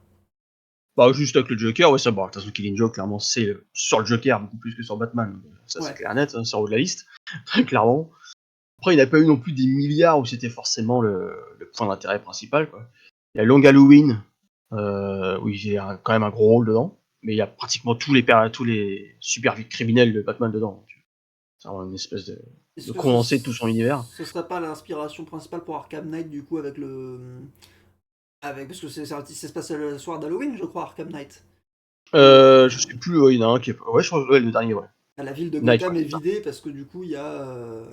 Bah, juste avec le Joker, ouais, ça, bon, de toute façon, Killing Joke, clairement, c'est sur le Joker beaucoup plus que sur Batman. Ça, c'est Ouais. clair et net, hein, c'est en haut de la liste, très clairement. Après, il n'y a pas eu non plus des milliards où c'était forcément le point d'intérêt principal, quoi. Il y a Long Halloween, où il y a quand même un gros rôle dedans, mais il y a pratiquement tous les super criminels de Batman dedans. Donc, c'est vraiment une espèce Est-ce de que condensé de tout son univers. ce serait pas l'inspiration principale pour Arkham Knight du coup parce que ça se passe le soir d'Halloween, je crois, Arkham Knight. Je sais plus, ouais, il y en a un qui est. Ouais, je crois, ouais, le dernier, ouais. La ville de Knight, Gotham ouais. est vidée parce que du coup il y a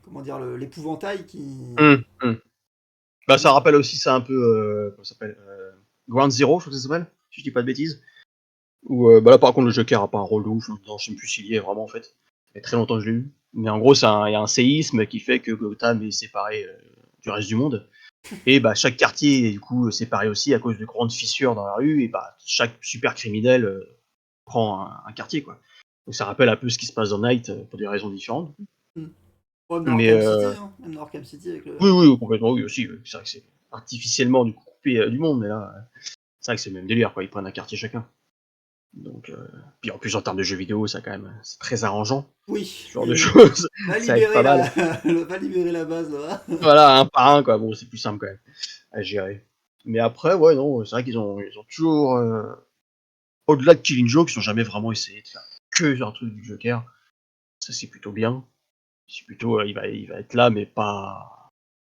comment dire l'épouvantail qui. Hum. Bah, ça rappelle aussi ça un peu. Comment ça s'appelle Ground Zero, je crois que ça s'appelle, si je dis pas de bêtises. Où, bah là, par contre, le Joker a pas un rôle de ouf dedans, je sais même plus s'il y est vraiment en fait. Ça fait très longtemps que je l'ai eu. Mais en gros, il y a un séisme qui fait que Gotham est séparé du reste du monde. Et bah, chaque quartier est du coup séparé aussi à cause de grandes fissures dans la rue. Et bah, chaque super criminel prend un quartier, quoi. Donc ça rappelle un peu ce qui se passe dans Night pour des raisons différentes. Hmm. Ouais, même dans Mais Arkham City, hein. Même dans Arkham City avec oui, le. oui, complètement, oui aussi. C'est vrai que c'est artificiellement du coup coupé du monde, mais là, c'est vrai que c'est le même délire, quoi. Ils prennent un quartier chacun. Donc, puis en plus en termes de jeux vidéo, ça quand même, c'est très arrangeant, Oui, ce genre oui, de oui. choses. Va Ça aide pas libérer mal. va libérer la base là. Voilà, un par un, quoi. Bon, c'est plus simple quand même à gérer. Mais après, ouais, non, c'est vrai qu'ils ont toujours, au-delà de Killing Joke, ils ont jamais vraiment essayé de faire que un truc du Joker. Ça, c'est plutôt bien. C'est plutôt, il va être là, mais pas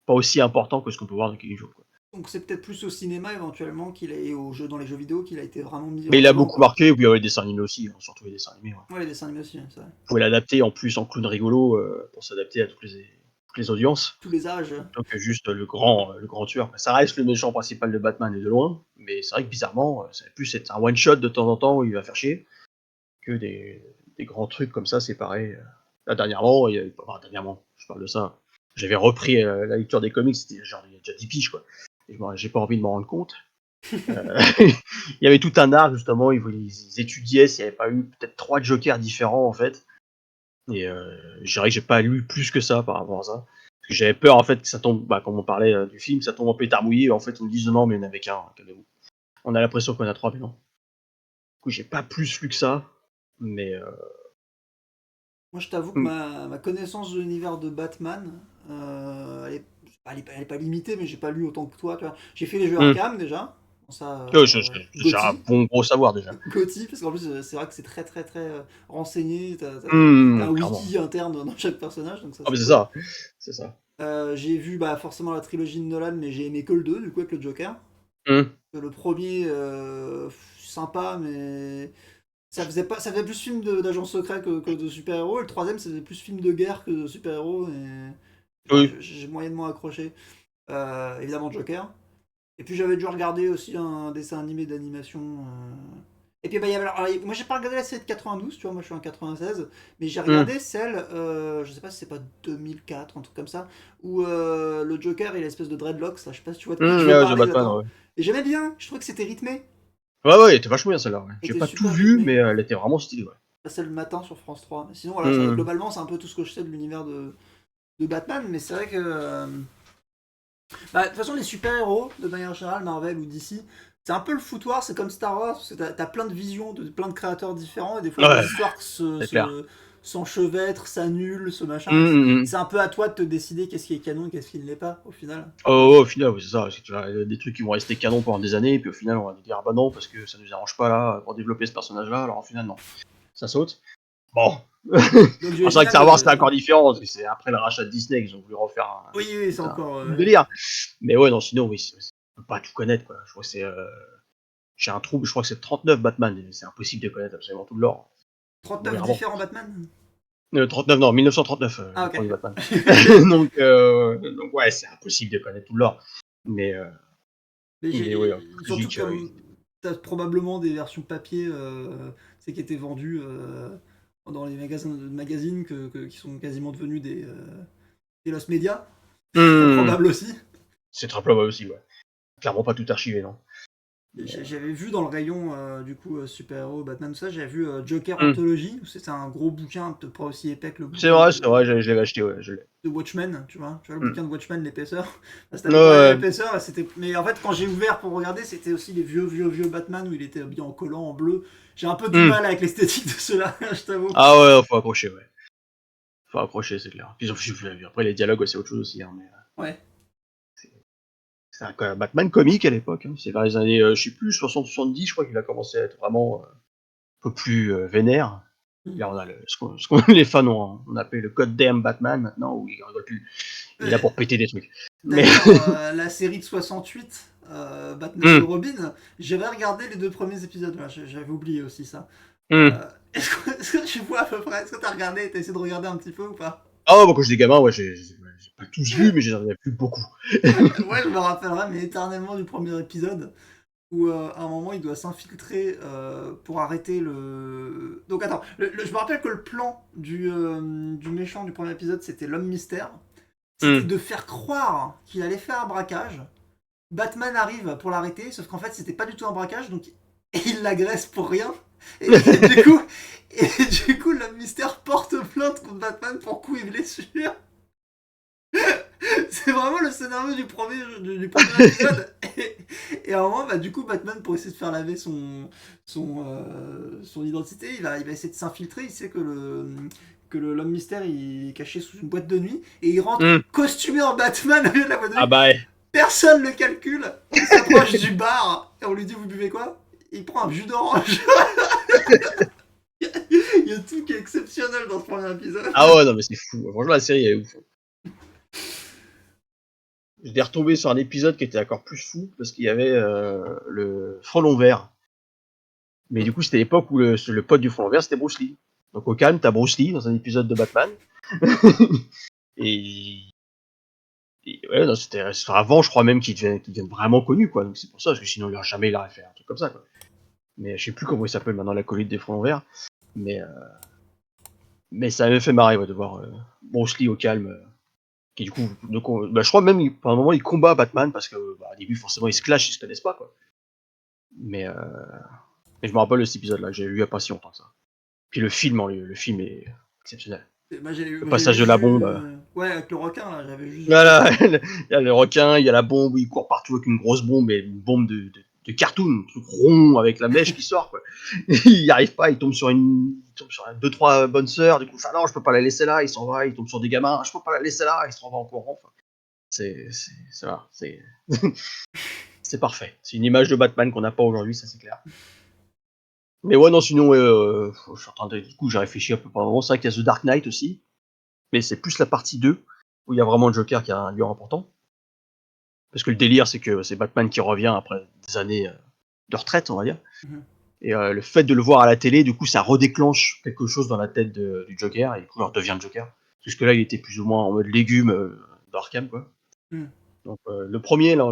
aussi important que ce qu'on peut voir dans Killing Joke, quoi. Donc c'est peut-être plus au cinéma éventuellement et dans les jeux vidéo qu'il a été vraiment mis Mais en il a avant beaucoup quoi. marqué, puis les dessins animés aussi, hein, surtout les dessins animés, ouais. Ouais, les dessins animés aussi, hein, c'est vrai. Vous pouvez l'adapter en plus en clown rigolo pour s'adapter à toutes les audiences. Tous les âges. Plutôt que juste le grand tueur. Ça reste le méchant principal de Batman et de loin, mais c'est vrai que bizarrement, ça va plus être un one shot de temps en temps où il va faire chier que des grands trucs comme ça séparés. Là, dernièrement, dernièrement, je parle de ça. J'avais repris la lecture des comics, c'était genre il y a déjà 10 piges quoi. Et j'ai pas envie de m'en rendre compte. Il y avait tout un arc justement, ils étudiaient s'il n'y avait pas eu peut-être 3 Jokers différents en fait. Et je dirais que j'ai pas lu plus que ça par rapport à ça. Parce que j'avais peur en fait que ça tombe, bah, comme on parlait du film, ça tombe en pétard mouillé. En fait, on me dise non, mais il n'y en avait qu'un, calmez-vous. On a l'impression qu'on a 3, mais non. Du coup, j'ai pas plus lu que ça. Mais Moi, je t'avoue que hmm. ma connaissance de l'univers de Batman, elle est pas limitée, mais j'ai pas lu autant que toi, tu vois. J'ai fait les jeux Hmm. Arkham déjà. Bon, ça, J'ai un Gotti. bon gros savoir déjà. Gotti, parce qu'en plus, c'est vrai que c'est très très très renseigné. T'as un Clairement. wiki interne dans chaque personnage, donc ça Ah, mais c'est c'est cool. ça. C'est ça. J'ai vu bah, forcément la trilogie de Nolan, mais j'ai aimé que le 2, du coup, avec le Joker. Hmm. Le premier, sympa, mais ça faisait plus film d'agent secret que de super-héros. Et le troisième, c'était plus film de guerre que de super-héros. Et enfin, Oui. j'ai moyennement accroché. Évidemment, Joker. Et puis j'avais dû regarder aussi un dessin animé d'animation. Et puis bah, moi j'ai pas regardé la série de 92, tu vois, moi je suis en 96, mais j'ai Hmm. regardé celle, je sais pas si c'est pas 2004, un truc comme ça, où le Joker il a l'espèce de dreadlocks, là, je sais pas si tu vois de qui je veux Ouais, The parler Batman, exactement. ouais. Et j'aimais bien, je trouvais que c'était rythmé, Ouais, ouais, elle était vachement bien celle-là. Ouais. J'ai était pas tout super vu, rythmé. mais elle était vraiment stylée. Ouais. Celle le matin sur France 3. Sinon voilà, Hmm. globalement c'est un peu tout ce que je sais de l'univers de Batman, mais c'est vrai que bah, de toute façon, les super-héros, de manière générale, Marvel ou DC, c'est un peu le foutoir, c'est comme Star Wars, parce que t'as plein de visions de plein de créateurs différents, et des fois les Ouais, histoires c'est clair. s'enchevêtrent, s'annulent, ce machin, et Hmm. c'est un peu à toi de te décider qu'est-ce qui est canon et qu'est-ce qui ne l'est pas, au final. Oh, au final, oui, c'est ça. C'est que tu as des trucs qui vont rester canon pendant des années, et puis au final, on va dire, ah bah non, parce que ça nous arrange pas là, pour développer ce personnage-là, alors au final, non. Ça saute. Bon. Donc Alors, c'est vrai que j'imagine, Star Wars, c'est encore différent, parce que c'est après le rachat de Disney qu'ils ont voulu refaire oui, oui, c'est tout un encore... délire. Mais ouais, non, sinon, oui, on peut pas tout connaître, quoi. Je crois que c'est. J'ai un trouble, je crois que c'est 39 Batman, et c'est impossible de connaître absolument tout le lore. Faut 39 mourir avant. différents Batman. 39, non, 1939, Ah, le ok. premier Batman. donc, ouais, c'est impossible de connaître tout le lore. Mais, euh, Mais mais ouais, surtout logique, oui. comme t'as probablement des versions papier c'est qui étaient vendues dans les magazines qui sont quasiment devenus des lost media. C'est très Hmm. probable aussi. C'est très probable aussi, ouais. Clairement pas tout archivé, non. Mais, J'avais vu dans le rayon du coup super-héros, Batman, tout ça, j'avais vu Joker hmm. Anthology, où c'est un gros bouquin, peut-être pas aussi épais que le C'est bouquin vrai, c'est vrai, je l'avais acheté, ouais, je l'ai. de Watchmen, tu vois le Hmm. bouquin de Watchmen, l'épaisseur. C'était à peu près Ouais, l'épaisseur, c'était... Mais en fait, quand j'ai ouvert pour regarder, c'était aussi les vieux Batman où il était bien en collant, en bleu. J'ai un peu du hmm. mal avec l'esthétique de ceux-là, je t'avoue. Ah ouais, faut accrocher, ouais. Faut accrocher, c'est clair. Puis après, les dialogues, ouais, c'est autre chose aussi, hein, mais Ouais. c'est c'était un Batman comique à l'époque. Hein. C'est vers les années, je sais plus, 60-70, je crois qu'il a commencé à être vraiment un peu plus vénère. Mm. Là, on a les fans on appelle le goddamn Batman maintenant, où il rigole plus. Il est là pour péter des trucs. Mais D'ailleurs, la série de 68, Batman et Hum, Robin, j'avais regardé les 2 premiers épisodes, là, j'avais oublié aussi ça. hum. Est-ce que tu vois à peu près, est-ce que t'as regardé, t'as essayé de regarder un petit peu ou pas? Ah, bah, quand j'étais gamin, ouais, j'ai pas tous vu, mais j'en ai vu beaucoup. Ouais, je me rappellerai, mais éternellement du premier épisode, où à un moment il doit s'infiltrer pour arrêter le. Donc attends, je me rappelle que le plan du méchant du premier épisode c'était l'homme mystère. C'était Hum. de faire croire qu'il allait faire un braquage. Batman arrive pour l'arrêter, sauf qu'en fait c'était pas du tout un braquage, donc il l'agresse pour rien. Et, du coup l'homme mystère porte plainte contre Batman pour coups et blessures. C'est vraiment le scénario du premier épisode. Et à un moment, bah, du coup, Batman, pour essayer de faire laver son identité, il va essayer de s'infiltrer. Il sait que l'homme mystère il est caché sous une boîte de nuit. Et il rentre Hum. costumé en Batman au lieu de la boîte de Ah nuit. bah ouais. Personne le calcule. Il s'approche du bar. Et on lui dit, vous buvez quoi? Il prend un jus d'orange. Il y a tout qui est exceptionnel dans ce premier épisode. Ah ouais, non, mais c'est fou. Franchement, la série, elle est ouf. J'étais retombé sur un épisode qui était encore plus fou, parce qu'il y avait le Frelon Vert. Mais du coup, c'était l'époque où le pote du Frelon Vert, c'était Bruce Lee. Donc au calme, t'as Bruce Lee dans un épisode de Batman. et, ouais, non, c'était avant, je crois même qu'il devienne vraiment connu, quoi. Donc c'est pour ça, parce que sinon, il aurait fait un truc comme ça, quoi. Mais je sais plus comment il s'appelle maintenant, la colite des Frelons Verts. Mais, euh, mais ça m'avait fait marrer, ouais, de voir Bruce Lee au calme. Qui du coup, bah, je crois même, pendant un moment, il combat Batman, parce que bah, au début, forcément, ils se clashent, ils se connaissent pas, quoi. Mais, euh, mais je me rappelle de cet épisode-là, j'ai vu il y a pas si longtemps que ça. Puis le film est exceptionnel. Moi j'ai Le j'ai passage de juste la vu. bombe. Ouais, avec le requin là, j'avais juste vu ça. Voilà, il y a le requin, il y a la bombe, il court partout avec une grosse bombe, et une bombe de cartoon, un truc rond avec la mèche qui sort, quoi. Il y arrive pas, il tombe sur deux, trois bonnes sœurs, du coup, ça, non, je peux pas la laisser là, il s'en va, il tombe sur des gamins, je peux pas la laisser là, il se renvoie en courant. Enfin, voilà, c'est parfait. C'est une image de Batman qu'on n'a pas aujourd'hui, ça c'est clair. Mais ouais, non, sinon, je suis en train de, du coup, j'ai réfléchi un peu pendant un moment, c'est vrai qu'il y a The Dark Knight aussi, mais c'est plus la partie 2 où il y a vraiment le Joker qui a un lieu important. Parce que le délire, c'est que c'est Batman qui revient après des années de retraite, on va dire. Mhm. Et le fait de le voir à la télé, du coup, ça redéclenche quelque chose dans la tête du Joker, et du coup, il redevient le Joker. Jusque là, il était plus ou moins en mode légume d'Arkham, quoi. Mhm. Donc, le premier, là,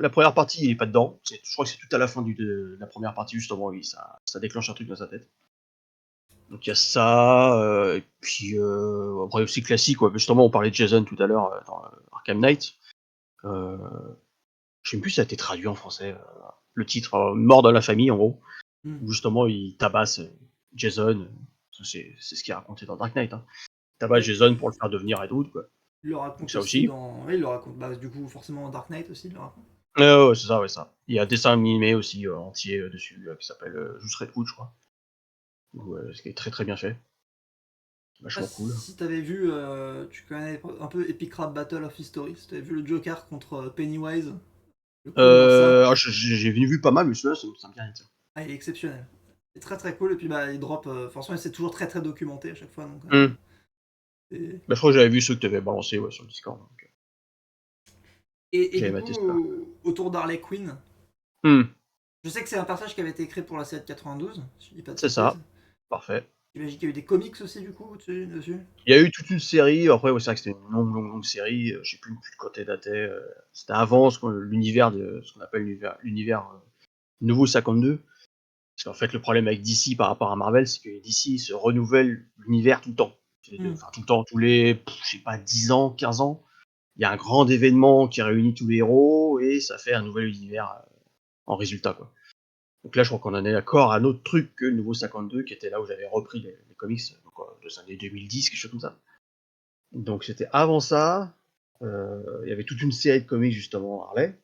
la première partie, il est pas dedans. Je crois que c'est tout à la fin de la première partie, justement, oui, ça déclenche un truc dans sa tête. Donc, il y a ça, et puis, après aussi classique, quoi. Justement, on parlait de Jason tout à l'heure dans Arkham Knight. Euh, je sais même plus si ça a été traduit en français. Le titre, Mort dans la famille, en gros. Mhm. Où justement, il tabasse Jason. C'est ce qu'il a raconté dans Dark Knight. Hein. Il tabasse Ouais, Jason pour le faire devenir Red Hood, quoi. il le Donc raconte ça aussi aussi. dans. Oui, il le raconte. Bah, du coup, forcément, Dark Knight aussi, il le raconte. Ouais, c'est ça, ouais, ça. Il y a un dessin animé aussi entier dessus qui s'appelle juste Red Hood, je crois. Ce qui est très très bien fait. Ah, Vachement cool. si t'avais vu, tu connais un peu Epic Rap Battle of History, si t'avais vu le Joker contre Pennywise, le coup dans ça, Alors, j'ai vu pas mal, mais celui-là, ça me vient rien. ah, il est exceptionnel. C'est très très cool, et puis bah, il drop, forcément, c'est toujours très très documenté à chaque fois, donc c'est- Bah, je crois que j'avais vu ceux que tu avais balancés ouais, sur le Discord. Donc, et j'avais du maté ça. coup, autour d'Harley Quinn, Hmm, je sais que c'est un personnage qui avait été écrit pour la série de 92, si je dis pas de c'est bêtises. ça. Parfait. J'imagine qu'il y a eu des comics aussi, du coup, dessus. Il y a eu toute une série, après, ouais, c'est vrai que c'était une longue série, je sais plus de quand elle datait. C'était avant l'univers de ce qu'on appelle l'univers Nouveau 52. Parce qu'en fait, le problème avec DC par rapport à Marvel, c'est que DC se renouvelle l'univers tout le temps. Hmm. Enfin, tout le temps, tous les, je sais pas, 10 ans, 15 ans. Il y a un grand événement qui réunit tous les héros et ça fait un nouvel univers en résultat, quoi. Donc là, je crois qu'on en est d'accord à un autre truc que le Nouveau 52, qui était là où j'avais repris les comics, donc, des années 2010, quelque chose comme ça. Donc c'était avant ça. Il y avait toute une série de comics justement Harley,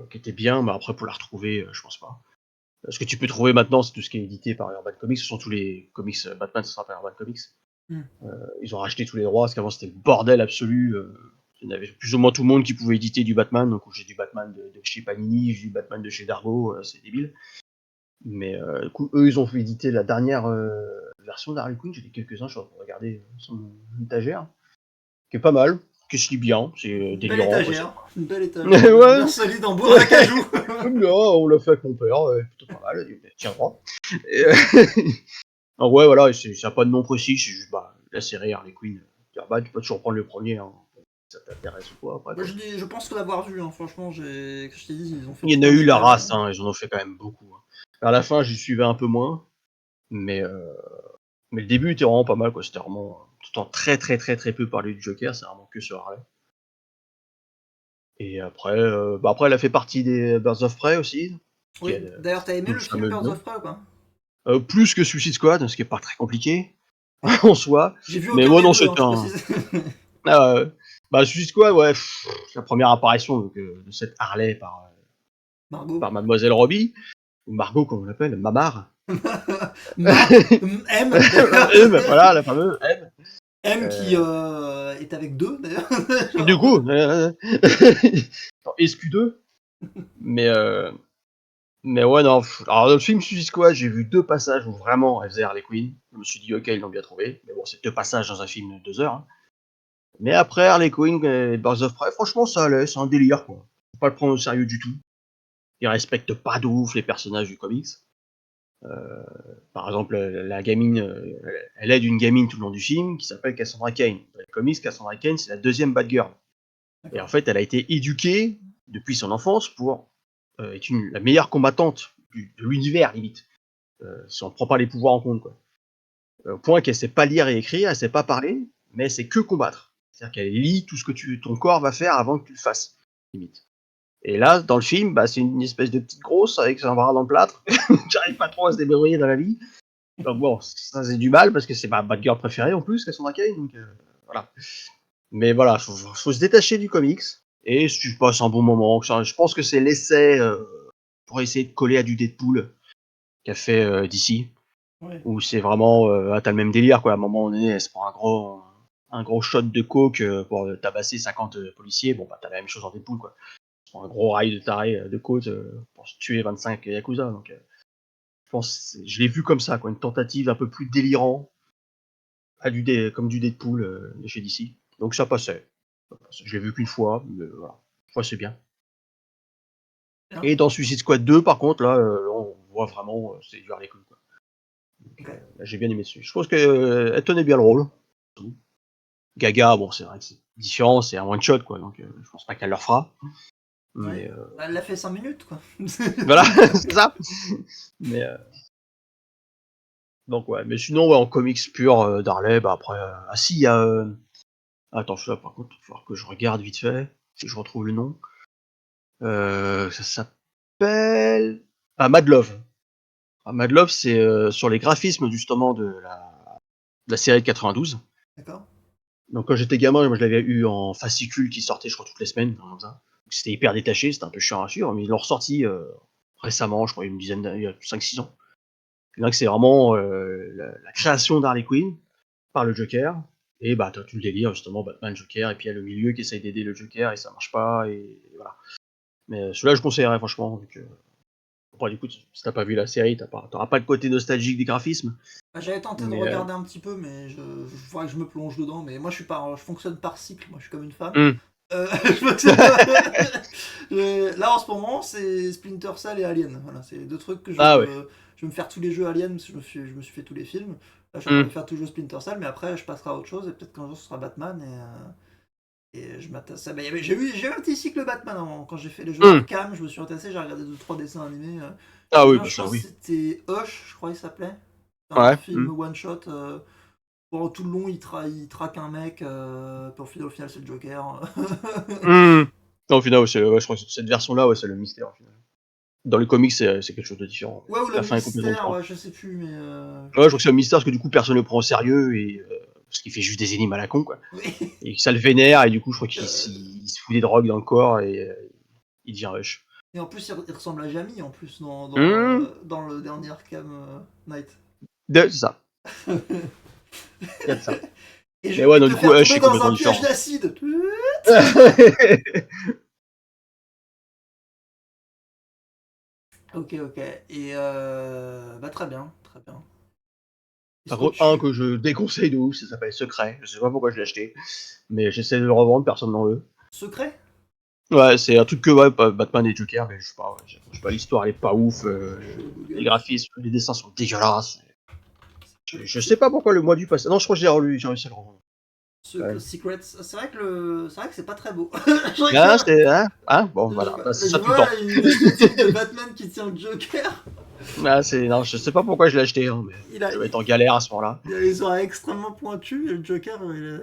qui était bien, mais après pour la retrouver, je pense pas. Ce que tu peux trouver maintenant, c'est tout ce qui est édité par Urban Comics, ce sont tous les comics Batman, ça sera par Urban Comics. Hmm. Ils ont racheté tous les droits, parce qu'avant c'était le bordel absolu. Il y avait plus ou moins tout le monde qui pouvait éditer du Batman. Donc j'ai du Batman de chez Panini, j'ai du Batman de chez Dargo, c'est débile. Mais du coup, eux, ils ont fait éditer la dernière version d'Harley Quinn. J'ai des quelques-uns, je suis en train de regarder sur mon étagère, qui est pas mal, qui se lit bien, c'est Une belle délirant. Quoi, étagère. Une belle étagère. ouais, Bien solide en bois d'acajou. j'aime bien, on l'a fait avec mon père, plutôt pas mal, il tient droit. Et, alors, ouais, voilà, ça n'a pas de nom précis, c'est juste la série Harley Quinn. Tu peux toujours prendre le premier, hein, si ça t'intéresse ou quoi, après. Moi, Quoi. je pense l'avoir vu, hein. Franchement, comme je t'ai dit, ils ont fait Il y le en a eu premier la tome. race, hein, ils en ont fait quand même beaucoup. Hein. À la fin, j'y suivais un peu moins, mais le début était vraiment pas mal, quoi. C'était vraiment tout en très très très très peu parler du Joker, c'est vraiment que sur Harley. Et après, après, elle a fait partie des Birds of Prey aussi. Qui Oui, a d'ailleurs, t'as aimé tout le le film fameux Birds nom. of Prey ou pas? Plus que Suicide Squad, ce qui est pas très compliqué Ouais. en soi. J'ai vu Mais aucun ouais, des non, deux, c'est hein, je un. précise. Suicide Squad, ouais, la première apparition donc, de cette Harley Margot. par Mademoiselle Robbie, ou Margot, comme on l'appelle, Mamar. M, d'ailleurs. Voilà, la fameuse M. M qui Euh, est avec deux, d'ailleurs. du Genre, coup, SQ2, mais, ouais, non. Alors, dans le film Suicide Squad, j'ai vu 2 passages où vraiment elle faisait Harley Quinn. Je me suis dit, ok, ils l'ont bien trouvé. Mais bon, c'est 2 passages dans un film de 2 heures. Hein. Mais après, Harley Quinn et Birds of Prey, franchement, ça allait, c'est un délire, quoi. Faut pas le prendre au sérieux du tout. Ils respectent pas de ouf les personnages du comics. Par exemple, la gamine, elle aide une gamine tout le long du film qui s'appelle Cassandra Cain. Dans les comics, Cassandra Cain, c'est la deuxième Batgirl. Et en fait, elle a été éduquée depuis son enfance pour être la meilleure combattante de l'univers, limite. Si on ne prend pas les pouvoirs en compte, quoi. Au point qu'elle sait pas lire et écrire, elle sait pas parler, mais elle sait que combattre. C'est-à-dire qu'elle lit tout ce que ton corps va faire avant que tu le fasses, limite. Et là, dans le film, c'est une espèce de petite grosse avec un bras dans le plâtre, qui arrive pas trop à se débrouiller dans la vie. Donc bon, ça c'est du mal parce que c'est ma Batgirl préférée en plus, Cassandra Cain, donc voilà. Mais voilà, faut se détacher du comics et tu passes un bon moment. Je pense que c'est l'essai pour essayer de coller à du Deadpool qu'a fait DC, ouais. où c'est vraiment t'as le même délire quoi. À un moment donné, elle se prend un gros shot de coke pour tabasser 50 policiers. Bon t'as la même chose en Deadpool quoi. Elle se prend un gros rail de taré de côte pour se tuer 25 yakuza. Donc je pense, je l'ai vu comme ça quoi, une tentative un peu plus délirant comme du Deadpool de chez DC. Donc ça passait. Je l'ai vu qu'une fois, mais voilà. Une fois c'est bien. Bien. Et dans Suicide Squad 2, par contre, là, on voit vraiment, c'est du Harley Quinn. Quoi. Donc, Okay. là, j'ai bien aimé celui. Je pense qu'elle tenait bien le rôle. Gaga, bon, c'est vrai que c'est différent, c'est un one shot, quoi. Donc, je pense pas qu'elle le fera. Mais Ouais. Elle l'a fait 5 minutes, quoi. voilà, c'est ça. Mais donc ouais, mais sinon, ouais, en comics pur d'Harley, après, ah si, il y a. Attends, là, par contre, il va falloir que je regarde vite fait, si je retrouve le nom. Ça s'appelle. Mad Love. Mad Love, c'est sur les graphismes justement de la série de 92. D'accord. Donc quand j'étais gamin, moi je l'avais eu en fascicule qui sortait, je crois, toutes les semaines, comme ça. C'était hyper détaché, c'était un peu chiant à suivre, mais ils l'ont ressorti récemment, je crois, il y a 5-6 ans. Et donc c'est vraiment la création d'Harley Quinn par le Joker. Et t'as tout le délire justement, Batman, Joker, et puis il y a le milieu qui essaye d'aider le Joker et ça marche pas, et voilà. Mais celui-là je conseillerais franchement, vu que après, du coup, si t'as pas vu la série, t'auras pas le côté nostalgique des graphismes. J'avais tenté de Mais regarder un petit peu, mais je faudrait que je me plonge dedans. Mais moi, je fonctionne par cycle. Moi, je suis comme une femme. hmm. Je fonctionne pas. Là, en ce moment, c'est Splinter Cell et Alien. Voilà, c'est les deux trucs que Ah ouais. je vais me faire tous les jeux Alien parce que je me suis fait tous les films. Là, je suis en train Hmm. de faire tout le jeu Splinter Cell, mais après, je passerai à autre chose et peut-être qu'un jour ce sera Batman et je m'attache à. J'ai eu un petit cycle Batman avant. Quand j'ai fait les jeux Hmm. Arkham, je me suis intéressé, j'ai regardé 2-3 dessins animés. Ah oui, Je ça pense que oui. c'était Hush, je crois qu'il s'appelait. Un Ouais. film one shot. Bon, tout le long, il traque un mec, pour au final, c'est le Joker. Hmm. Non, au final, ouais, je crois que cette version-là, ouais, c'est le mystère. Au final. Dans les comics, c'est quelque chose de différent. Ouais, ou le La fin est complètement mystère, différente. ouais, je sais plus, mais. Ouais, je crois que c'est un mystère parce que du coup, personne ne le prend au sérieux et parce qu'il fait juste des énigmes à la con, quoi. Oui. Et ça le vénère et du coup, je crois qu'il Euh, il se fout des drogues dans le corps et il devient rush. Et en plus, il ressemble à Jamie, en plus, Hmm. dans le dernier Arkham Knight. C'est ça. Il y a de ça. Et je Mais ouais, vais non, te du coup, faire Hush tomber est dans complètement un piège différent. d'acide. Ok, ok. Et bah très bien, très bien. Est-ce Par que contre, un tu... que je déconseille de ouf, ça s'appelle Secret. Je sais pas pourquoi je l'ai acheté, mais j'essaie de le revendre, personne n'en veut. Secret? Ouais, c'est un truc que ouais, Batman et Joker, mais je sais pas, ouais, je sais pas, l'histoire elle est pas ouf, Je les Google. graphismes, les dessins sont dégueulasses. Je sais C'est- pas pourquoi le mois du passé. Non, je crois que j'ai relu, j'ai réussi à le revendre. Quand même. Secrets, c'est vrai que c'est vrai que c'est pas très beau. Ah, c'est. Hein bon, Je, voilà, bah, c'est je ça tout le vois temps. une esthétique de Batman qui tient le Joker. Ah, c'est. Non, je sais pas pourquoi je l'ai acheté, hein, mais Il a, je vais être en galère à ce moment-là. il a les oreilles extrêmement pointues et le Joker, ouais,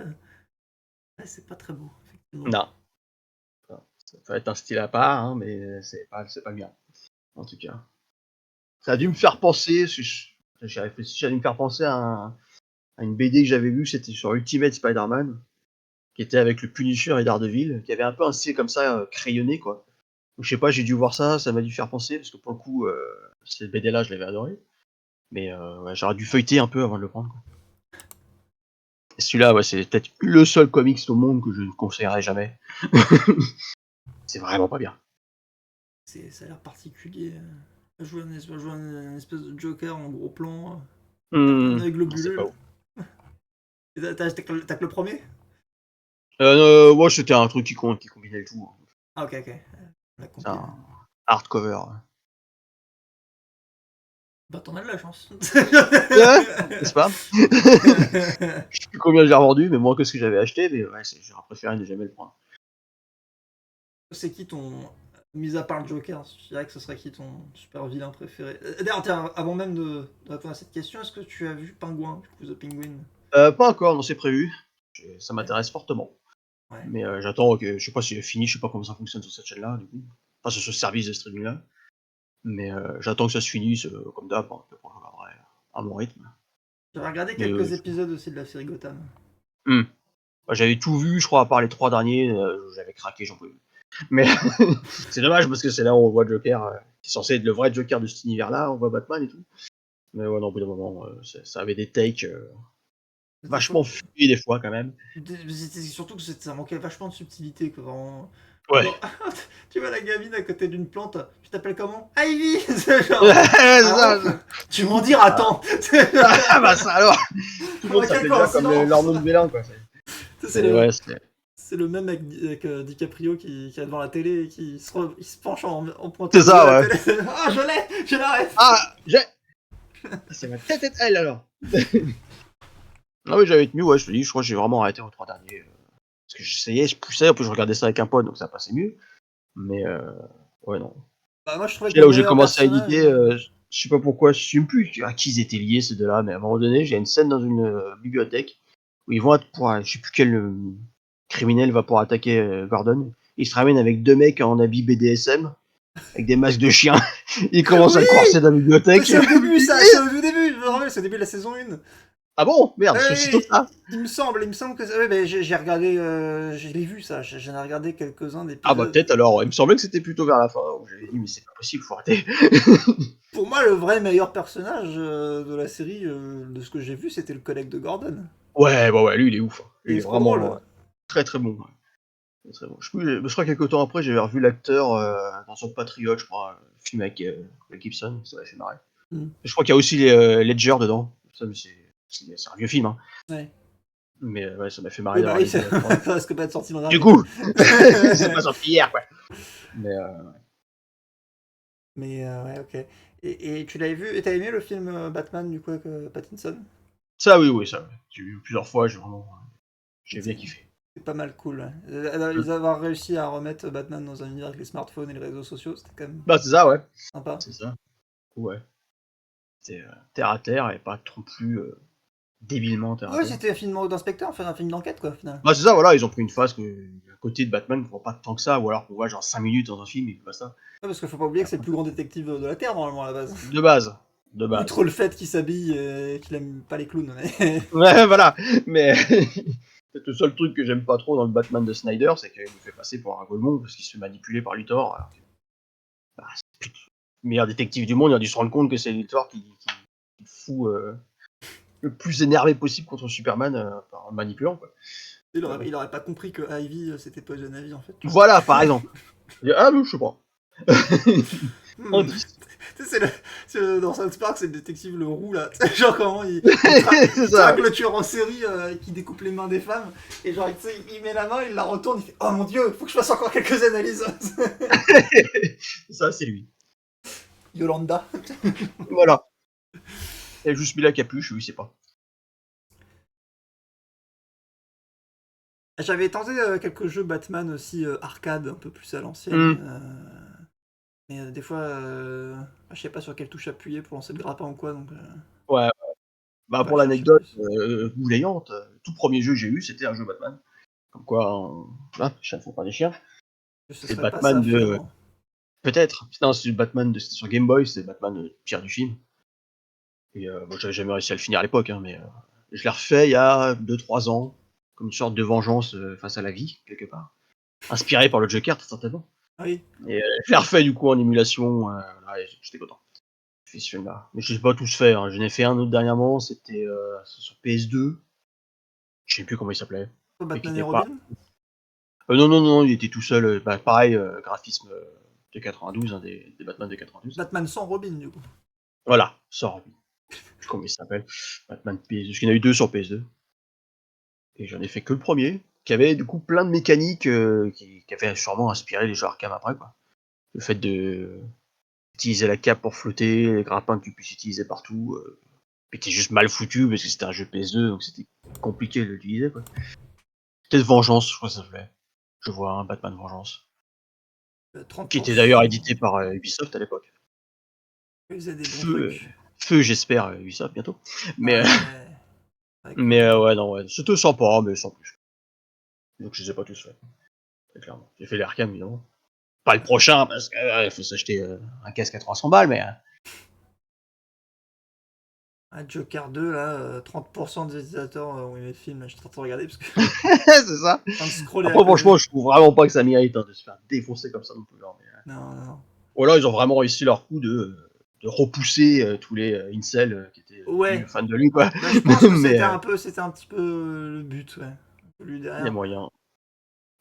c'est pas très beau, effectivement. Non. Ça peut être un style à part, hein, mais c'est pas bien, en tout cas. Ça a dû me faire penser, j'ai réfléchi, ça a dû me faire penser à une BD que j'avais vue, c'était sur Ultimate Spider-Man, qui était avec le Punisher et Daredevil, qui avait un peu un style comme ça, crayonné, quoi. Donc, je sais pas, j'ai dû voir ça, ça m'a dû faire penser, parce que pour le coup, cette BD-là, je l'avais adoré. Mais ouais, j'aurais dû feuilleter un peu avant de le prendre, quoi. Et celui-là, ouais, c'est peut-être le seul comics au monde que je ne conseillerais jamais. C'est vraiment pas bien. Ça a l'air particulier. Je vois une espèce de Joker en gros plan, un œil Non, c'est pas globuleux. ouf. Et t'as que le premier? Ouais, c'était un truc qui combinait le tout, hein. Ah, ok, ok. La C'est compile. un hardcover. Bah, t'en as de la chance. Ouais, n'est-ce pas? Je sais plus combien j'ai revendu, mais moins que ce que j'avais acheté, mais ouais, j'aurais préféré ne jamais le prendre. C'est qui ton. Mis à part le Joker, je dirais que ce serait qui ton super vilain préféré? D'ailleurs, tiens, avant même de répondre à cette question, est-ce que tu as vu Pingouin, du coup, The Penguin? Pas encore, non, c'est prévu. Ça Ouais. m'intéresse fortement. Ouais. Mais j'attends que. Je sais pas si c'est fini, je sais pas comment ça fonctionne sur cette chaîne-là, du coup. Enfin, sur ce service de streaming-là. Mais j'attends que ça se finisse, comme d'hab, hein, puis après, je regarderai à mon rythme. J'avais regardé Mais quelques épisodes aussi de la série Gotham. hmm. Bah, j'avais tout vu, je crois, à part les 3 derniers, j'avais craqué, j'en pouvais plus. Mais c'est dommage parce que c'est là où on voit Joker, qui est censé être le vrai Joker de cet univers-là, on voit Batman et tout. Mais ouais, non, au bout d'un moment, ça avait des takes C'était vachement surtout, fumés des fois quand même. c'était surtout que ça manquait vachement de subtilité, que vraiment. Ouais. Genre, tu vois la gamine à côté d'une plante, tu t'appelles comment? Ivy! C'est C'est genre. Ah ça, bon? Tu m'en diras ah. tant! Ah bah ça alors. Tout le monde Quelle s'appelait déjà comme leur coïncidence! nom de vilain, quoi. C'est C'est le, ouais, c'est le même avec DiCaprio qui est devant la télé et il se penche en pointant c'est le bout de ça, la ouais. télé. Ah, je l'ai! Je l'arrête! Ah, c'est ma tête elle alors. Ah oui, j'avais tenu, ouais, je te dis, je crois que j'ai vraiment arrêté aux 3 derniers. Parce que j'essayais, je poussais, en plus je regardais ça avec un pote, donc ça passait mieux. Mais ouais, non. Bah, moi, je trouvais que C'est le là où j'ai meilleur commencé à personnage. éditer, je sais pas pourquoi, je sais même plus à qui ils étaient liés ces deux-là, mais à un moment donné, j'ai une scène dans une bibliothèque où ils vont pour, je sais plus quel criminel va pour attaquer Gordon. Ils se ramènent avec deux mecs en habit BDSM, avec des masques de chiens. Ils commencent à Oui! le courser dans la bibliothèque. C'est au début, ça! C'est au début! Je me rappelle, c'est au début de la saison 1. Ah bon? Merde, c'est aussitôt Oui, ça. il me semble que oui, mais j'ai regardé, je l'ai vu ça, j'en ai regardé quelques-uns Ah bah d'épisodes. peut-être alors, il me semblait que c'était plutôt vers la fin, où j'avais dit mais c'est pas possible, faut arrêter. Pour moi, le vrai meilleur personnage de la série, de ce que j'ai vu, c'était le collègue de Gordon. Ouais, bah ouais, lui il est ouf, hein. Lui Il il est est trop vraiment drôle. très très bon. Ouais. Très bon. Je crois que quelques temps après, j'avais revu l'acteur dans son Patriote, je crois, film avec Mel Gibson, ça m'a fait marrer. Mm. Je crois qu'il y a aussi Ledger dedans. Ça, mais c'est un vieux film, hein. Ouais. Mais ouais, ça m'a fait marrer Oui, bah d'avoir oui, les ça deux là-dedans. risque pas de sortir de Du ramener. coup, c'est pas sorti hier, quoi. Mais Mais ouais, ok. Et tu l'avais vu, et t'as aimé le film Batman, du coup, avec Pattinson? ça, oui, oui, ça. J'ai vu plusieurs fois, j'ai bien C'est kiffé. c'est pas mal cool. Ouais. Ils avoir réussi à remettre Batman dans un univers avec les smartphones et les réseaux sociaux, c'était quand même Bah c'est ça, ouais. sympa. C'est ça. Ouais. C'est terre à terre et pas trop plus débilement terre à Ouais, terre. c'était un film d'inspecteur, enfin un film d'enquête, quoi, au final. Bah c'est ça, voilà, ils ont pris une phase que à côté de Batman, pour pas tant que ça, ou alors pour voir genre 5 minutes dans un film et pas ça. Ouais, parce qu'il faut pas oublier que c'est le plus grand détective de la Terre, normalement, à la base. De base. De base. Outre le fait qu'il s'habille et qu'il aime pas les clowns. Mais... Ouais, voilà. Mais peut-être le seul truc que j'aime pas trop dans le Batman de Snyder, c'est qu'il nous fait passer pour un golemon parce qu'il se fait manipuler par Luthor. Alors que, bah, c'est le meilleur détective du monde, il a dû se rendre compte que c'est Luthor qui fout le plus énervé possible contre Superman en le manipulant, quoi. Il aurait pas compris que Ivy c'était Poison Ivy en fait. Tu vois. Voilà, par exemple. Ah, mais je sais pas. Hmm. Indice. Tu sais, dans South Park, c'est le détective le roux là. Tu sais, genre comment C'est il ça. traque le tueur en série qui découpe les mains des femmes. Et genre, tu sais, il met la main, il la retourne, il fait oh mon dieu, faut que je fasse encore quelques analyses. Ça, c'est lui. Yolanda. Voilà. Il a juste mis la capuche, oui, c'est pas. J'avais tenté quelques jeux Batman aussi arcade, un peu plus à l'ancienne. Hmm. Mais des fois, je sais pas sur quelle touche appuyer pour lancer le grappin ou quoi, donc Ouais. Bah, pas pour chercher l'anecdote, plus. goulayante, tout premier jeu que j'ai eu, c'était un jeu Batman. Comme quoi, ah, les chiens ne font pas des chiens. Ce C'est serait pas ça Batman de. finalement. Peut-être. Non, c'est Batman c'était sur Game Boy, c'est Batman pire du film. Et bon, j'avais jamais réussi à le finir à l'époque, hein, mais je l'ai refait il y a 2-3 ans, comme une sorte de vengeance face à la vie, quelque part. Inspiré par le Joker, très certainement. Ah oui. Et je l'ai refait du coup en émulation, ouais, j'étais content. J'ai fait ce film-là. Mais je les ai pas tous faits, hein. J'en ai fait un autre dernièrement, c'était sur PS2. Je sais plus comment il s'appelait. Mais qui Batman et était pas. Robin. Non, non, non, il était tout seul. Bah, pareil, graphisme de 92, hein, des Batman de 92. Batman sans Robin du coup. Voilà, sort. Je sais plus comment il s'appelle. Batman PS2. Parce qu'il y en a eu deux sur PS2. Et j'en ai fait que le premier, qui avait du coup plein de mécaniques qui avaient sûrement inspiré les jeux Arkham après, quoi. Le fait de utiliser la cape pour flotter, les grappins que tu puisses utiliser partout. Qui était juste mal foutu parce que c'était un jeu PS2, donc c'était compliqué de l'utiliser, quoi. Peut-être Vengeance, je crois que ça s'appelait. Je vois un Batman Vengeance. Qui était d'ailleurs 30%. édité par Ubisoft à l'époque. Ils faisaient des bons Feu, trucs. feu j'espère, Ubisoft bientôt. Mais, Ouais. Avec, ouais, non, ouais. C'était sympa, mais sans plus. Donc je les ai pas tous faits, très clairement. J'ai fait les Arkham, évidemment. Pas le prochain, parce qu'il faut s'acheter un casque à 300 balles, mais. un Joker 2, là, 30% des utilisateurs ont aimé le film. Là, je suis en train de regarder parce que C'est ça. en train de scroller à Après, côté. franchement, je trouve vraiment pas que ça mérite de se faire défoncer comme ça non plus. Hein, mais, Non, non, non. ou alors, ils ont vraiment réussi leur coup de repousser tous les incels qui étaient devenus Ouais. fans de lui, quoi. Bah, je pense que Mais c'était un petit peu le but, ouais. Lui il y a derrière. moyen.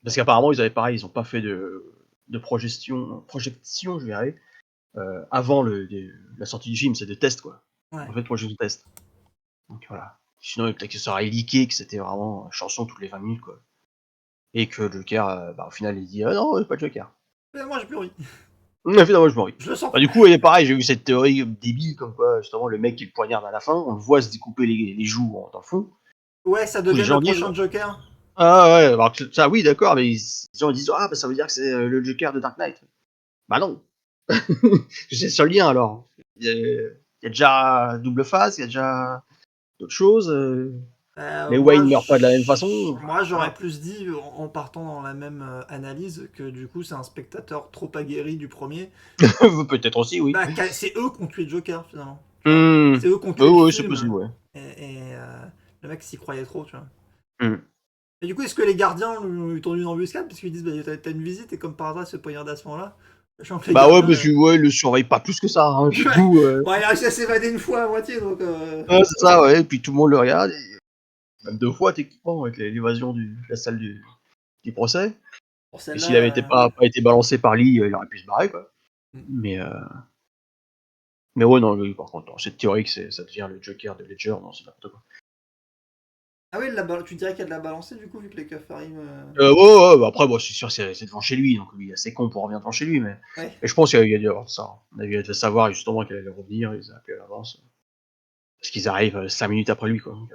Parce qu'apparemment, ils avaient pareil, ils ont pas fait de projection, je vais y arriver, avant la sortie du film, c'est des tests, quoi. Ouais. En fait, projection de test. Donc voilà. Sinon, peut-être que ça aurait leaké, que c'était vraiment chanson toutes les 20 minutes, quoi. Et que Joker, bah, au final, il dit ah non, pas de Joker. Mais moi, je mûris. Finalement, je m'en ris. Je le sens Bah, du plus. coup, il est pareil, j'ai vu cette théorie débile, comme quoi, justement, le mec qui le poignarde à la fin, on le voit se découper les joues dans le fond. Ouais, ça Du coup, les devienne le gens disent prochain Joker. ah ouais, alors que ça, oui, d'accord, mais les gens disent ah, bah, ça veut dire que c'est le Joker de Dark Knight. Bah non. C'est ce lien alors. Il y a déjà double face, il y a déjà d'autres choses. Les Wayne meurent pas de la même façon. Moi, j'aurais Voilà. plus dit, en partant dans la même analyse, que du coup, c'est un spectateur trop aguerri du premier. Peut-être aussi, oui. Bah, c'est eux qui ont tué Joker, finalement. Tu vois. Hmm. C'est eux qui ont Ouais, tué le ouais, c'est film. possible, ouais. Et le mec s'y croyait trop, tu vois. Hmm. Et du coup, est-ce que les gardiens lui ont tendu une embuscade? Parce qu'ils disent, bah, t'as une visite, et comme par hasard, ce poignard à ce moment-là. Sachant que les Bah ouais, gardiens. parce que ouais, il le surveille pas plus que ça, hein, du Ouais. coup. Bon, il a réussi à s'évader une fois à moitié, donc. Ouais, c'est ça, ouais, et puis tout le monde le regarde, et même deux fois techniquement, avec l'évasion de la salle du procès. Pour Et s'il avait celle-là. été pas été balancé par Lee, il aurait pu se barrer, quoi. Mais, mais ouais, non, lui, par contre, cette théorie que ça devient le Joker de Ledger, non, c'est n'importe quoi. Ah oui, tu dirais qu'il y a de la balancée, du coup, vu que les keufs arrivent. Ouais, bah après, bon, c'est sûr, c'est devant chez lui, donc lui, il est assez con pour revenir devant chez lui, mais. Ouais. Et je pense qu'il y a dû y avoir ça. On a dû savoir justement qu'elle allait revenir, ils ont appelé à l'avance. Parce qu'ils arrivent 5 minutes après lui, quoi. Donc,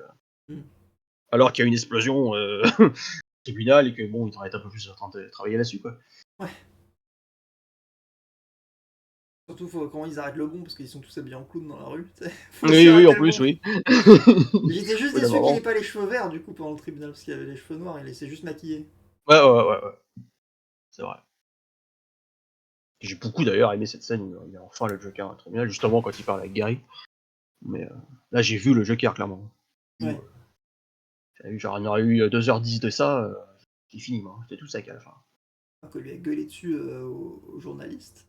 Mm. alors qu'il y a une explosion au tribunal et que bon, ils devraient être un peu plus en train de travailler là-dessus, quoi. Ouais. Surtout comment ils arrêtent le bon, parce qu'ils sont tous habillés en clown dans la rue. T'sais. Faut aussi Oui, oui, arrêter en le plus, bon. oui. J'étais juste Au d'un déçu qu'il moment. ait pas les cheveux verts, du coup, pendant le tribunal, parce qu'il avait les cheveux noirs, il s'est juste maquillé. Ouais. C'est vrai. J'ai beaucoup d'ailleurs aimé cette scène où il y a enfin le Joker au tribunal, justement quand il parle avec Gary. Mais là, j'ai vu le Joker, clairement. Ouais. Genre, on aurait eu 2h10 de ça, c'est fini, moi. C'était tout sec à la fin. Qu'on lui a gueulé dessus aux journalistes.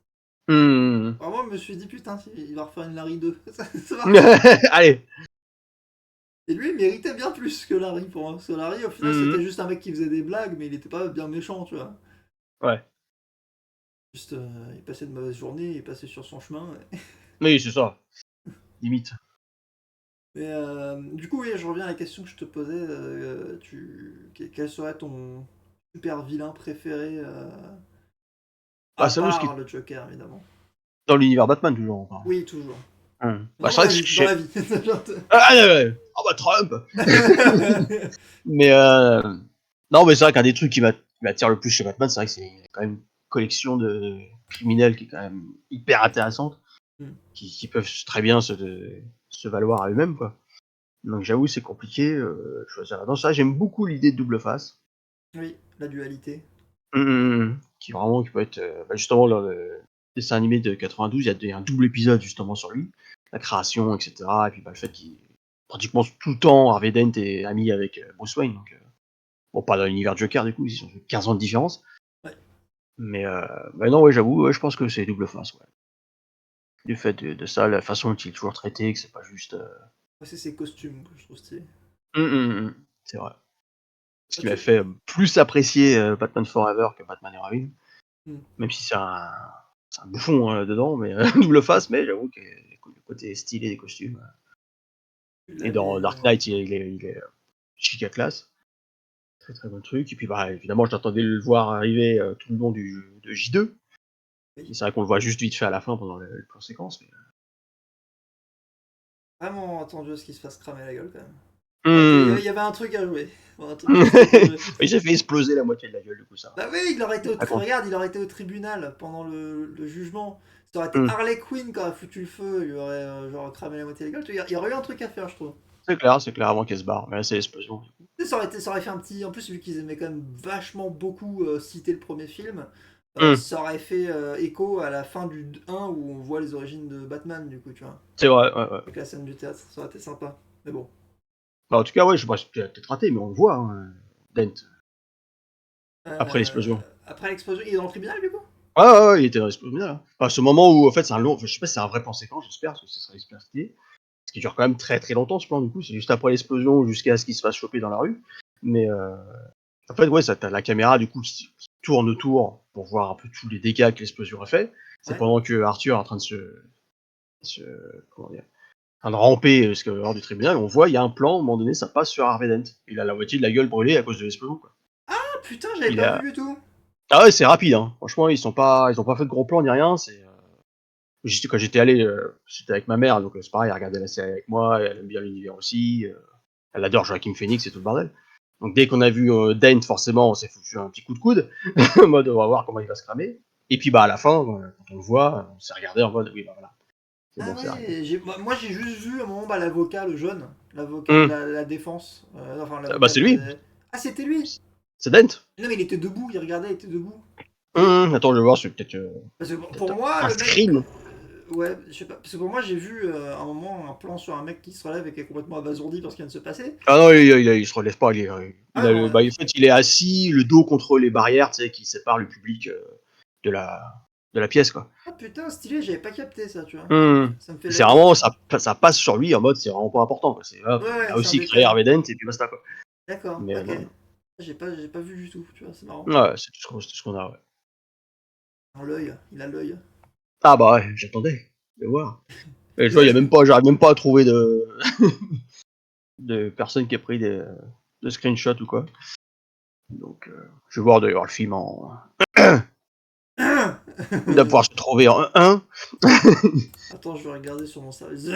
Mmh. Alors moi, je me suis dit, putain, il va refaire une Larry 2. Ça va refaire. Allez. Et lui, il méritait bien plus que Larry pour moi. Parce que Larry, au final, c'était Mhm. juste un mec qui faisait des blagues, mais il était pas bien méchant, tu vois. Ouais. Juste, il passait de mauvaises journées, il passait sur son chemin. Oui, c'est ça. Limite. Mais du coup, oui, je reviens à la question que je te posais. Quel serait ton super vilain préféré Bah, à ça vaut ce qui part le Joker, évidemment. dans l'univers Batman, toujours, on parle. Oui, toujours. Bah, Non, c'est dans vrai la que vie, dans la vie. Ah bah Trump. Mais non, mais c'est vrai qu'un des trucs qui m'attire le plus chez Batman, c'est vrai que c'est quand même une collection de criminels qui est quand même hyper intéressante, Hmm. qui peuvent très bien se valoir à eux-mêmes, quoi. Donc j'avoue, c'est compliqué de choisir là-dedans. Ça, j'aime beaucoup l'idée de double face. Oui, la dualité. Qui peut être bah, justement dans le dessin animé de 92, il y a un double épisode justement sur lui, la création, etc. Et puis bah, le fait qu'il pratiquement tout le temps Harvey Dent est ami avec Bruce Wayne. Donc, bon, pas dans l'univers Joker du coup, ils ont 15 ans de différence. Ouais. Mais bah non, ouais, j'avoue, ouais, je pense que c'est double face. Ouais. Du fait de ça, la façon dont il est toujours traité, que c'est pas juste. Moi, c'est ses costumes que je trouve stylés. C'est vrai. Ce Ah, qui m'a fait plus apprécier Batman Forever que Batman et Robin. Hmm. Même si c'est un bouffon dedans, mais double face, mais j'avoue que le côté stylé des costumes. Tu Et dans l'avais. Dark Knight, il est chica classe. Très très bon truc. Et puis bah évidemment, j'attendais de le voir arriver tout le long de J2. Oui. Et c'est vrai qu'on le voit juste vite fait à la fin pendant le plan séquence. Mais... Vraiment attendu à ce qu'il se fasse cramer la gueule quand même. Mmh. Il y avait un truc à jouer. Un petit truc à jouer. Il s'est fait exploser la moitié de la gueule, du coup, ça. Bah oui, il aurait été Raconte. regarde, il aurait été au tribunal pendant le jugement. Ça aurait été Mmh. Harley Quinn qui aurait foutu le feu, il aurait genre cramé la moitié de la gueule. Il y aurait eu un truc à faire, je trouve. C'est clair, avant qu'elle se barre. Mais là, c'est l'explosion. Tu sais, ça aurait fait un petit. En plus, vu qu'ils aimaient quand même vachement beaucoup citer le premier film, Mmh. ça aurait fait écho à la fin du 1 où on voit les origines de Batman, du coup, tu vois. C'est vrai, ouais, ouais. Avec la scène du théâtre, ça aurait été sympa. Mais bon. Bah, en tout cas, ouais, je sais pas, c'est peut-être raté, mais on le voit, Dent, après Euh, l'explosion. Après l'explosion, il est dans le tribunal, du coup? Il était dans l'explosion, là. Enfin, ce moment où, en fait, c'est un long. Enfin, je sais pas si c'est un vrai plan séquence, j'espère, parce que ce serait super stylé. Ce qui dure quand même très très longtemps, ce plan, du coup. C'est juste après l'explosion jusqu'à ce qu'il se fasse choper dans la rue. Mais, en fait, ouais, ça, t'as la caméra, du coup, qui tourne autour pour voir un peu tous les dégâts que l'explosion a fait. C'est Ouais. pendant que Arthur est en train de comment dire, en train de ramper hors du tribunal. On voit, il y a un plan, à un moment donné, ça passe sur Harvey Dent. Il a la moitié de la gueule brûlée à cause de l'explosion, quoi. Ah putain, j'avais Il pas vu a. du tout. Ah ouais, c'est rapide, hein. Franchement, ils ont pas fait de gros plans ni rien. Quand j'étais allé, c'était avec ma mère, donc c'est pareil, elle regardait la série avec moi, elle aime bien l'univers aussi, elle adore Joaquin Phoenix et tout le bordel. Donc dès qu'on a vu Dent, forcément, on s'est foutu un petit coup de coude, en mode on va voir comment il va se cramer. Et puis bah à la fin, quand on le voit, on s'est regardé en mode oui bah voilà, c'est Ah bon, c'est arrivé. ouais, moi j'ai juste vu à un moment bah, l'avocat, le jeune, l'avocat de Hum. la défense, enfin Bah l'avocat c'est lui, de... Ah c'était lui. c'est Dent. Non mais il était debout, il regardait, il était debout. Attends, je vais voir, c'est peut-être Parce que pour peut-être moi un le mec, screen. ouais, je sais pas, parce que pour moi j'ai vu un moment un plan sur un mec qui se relève et qui est complètement abasourdi par ce qui vient de se passer. Ah non, il se relève pas, Ah non, bah, en fait, il est assis, le dos contre les barrières, tu sais, qui séparent le public de la, de la pièce, quoi. ah putain stylé, j'avais pas capté ça, tu vois. Mmh. Ça me fait C'est la vraiment, diff. ça passe sur lui en mode, c'est vraiment pas important, quoi. C'est, hop, Ouais il ouais, a c'est un aussi créé détail. Harvey Dent et puis basta, quoi. D'accord, Mais ok. non. J'ai pas vu du tout, tu vois, c'est marrant. Ouais, c'est tout ce qu'on a, ouais. Dans l'œil, il a l'œil. Ah bah ouais, j'attendais de voir. Et je Mais vois, est-ce que... j'arrive même pas à trouver de personne qui a pris de screenshots ou quoi. Donc, je vais voir d'ailleurs le film en. Il va pouvoir se trouver en 1. Attends, je vais regarder sur mon service.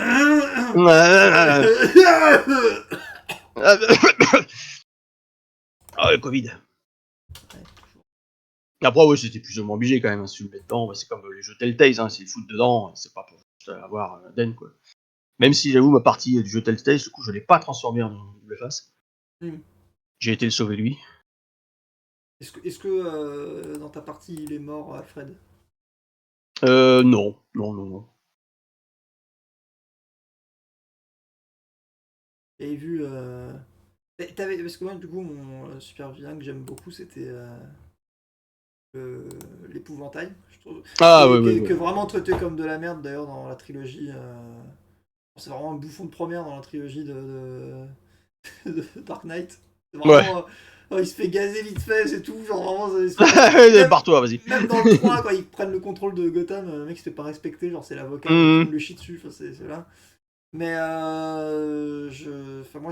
Ah, le Covid. Ouais, toujours. Après, ouais, c'était plus ou moins obligé quand même, hein, si tu le mets dedans. Bah, c'est comme les jeux Telltale, hein, s'ils le foutent dedans, c'est pas pour juste avoir Den, quoi. Même si j'avoue, ma partie du jeu Telltale, du coup, je l'ai pas transformé en double face. Hmm. J'ai été le sauver lui. Est-ce que dans ta partie il est mort, Alfred? Non, non, non, non. J'avais vu. Parce que moi, du coup, mon super vilain que j'aime beaucoup, c'était l'épouvantail. Je trouve Ah, oui, oui, que oui. vraiment traité comme de la merde d'ailleurs dans la trilogie. C'est vraiment un bouffon de première dans la trilogie de Dark Knight. C'est Ouais. vraiment. Il se fait gazer vite fait, c'est tout. Genre vraiment, il se fait même, Barre-toi, vas-y. même dans le 3, quand ils prennent le contrôle de Gotham, le mec se fait pas respecter. Genre, c'est l'avocat qui Mhm. me le chie dessus. Enfin, c'est là. Mais enfin, moi,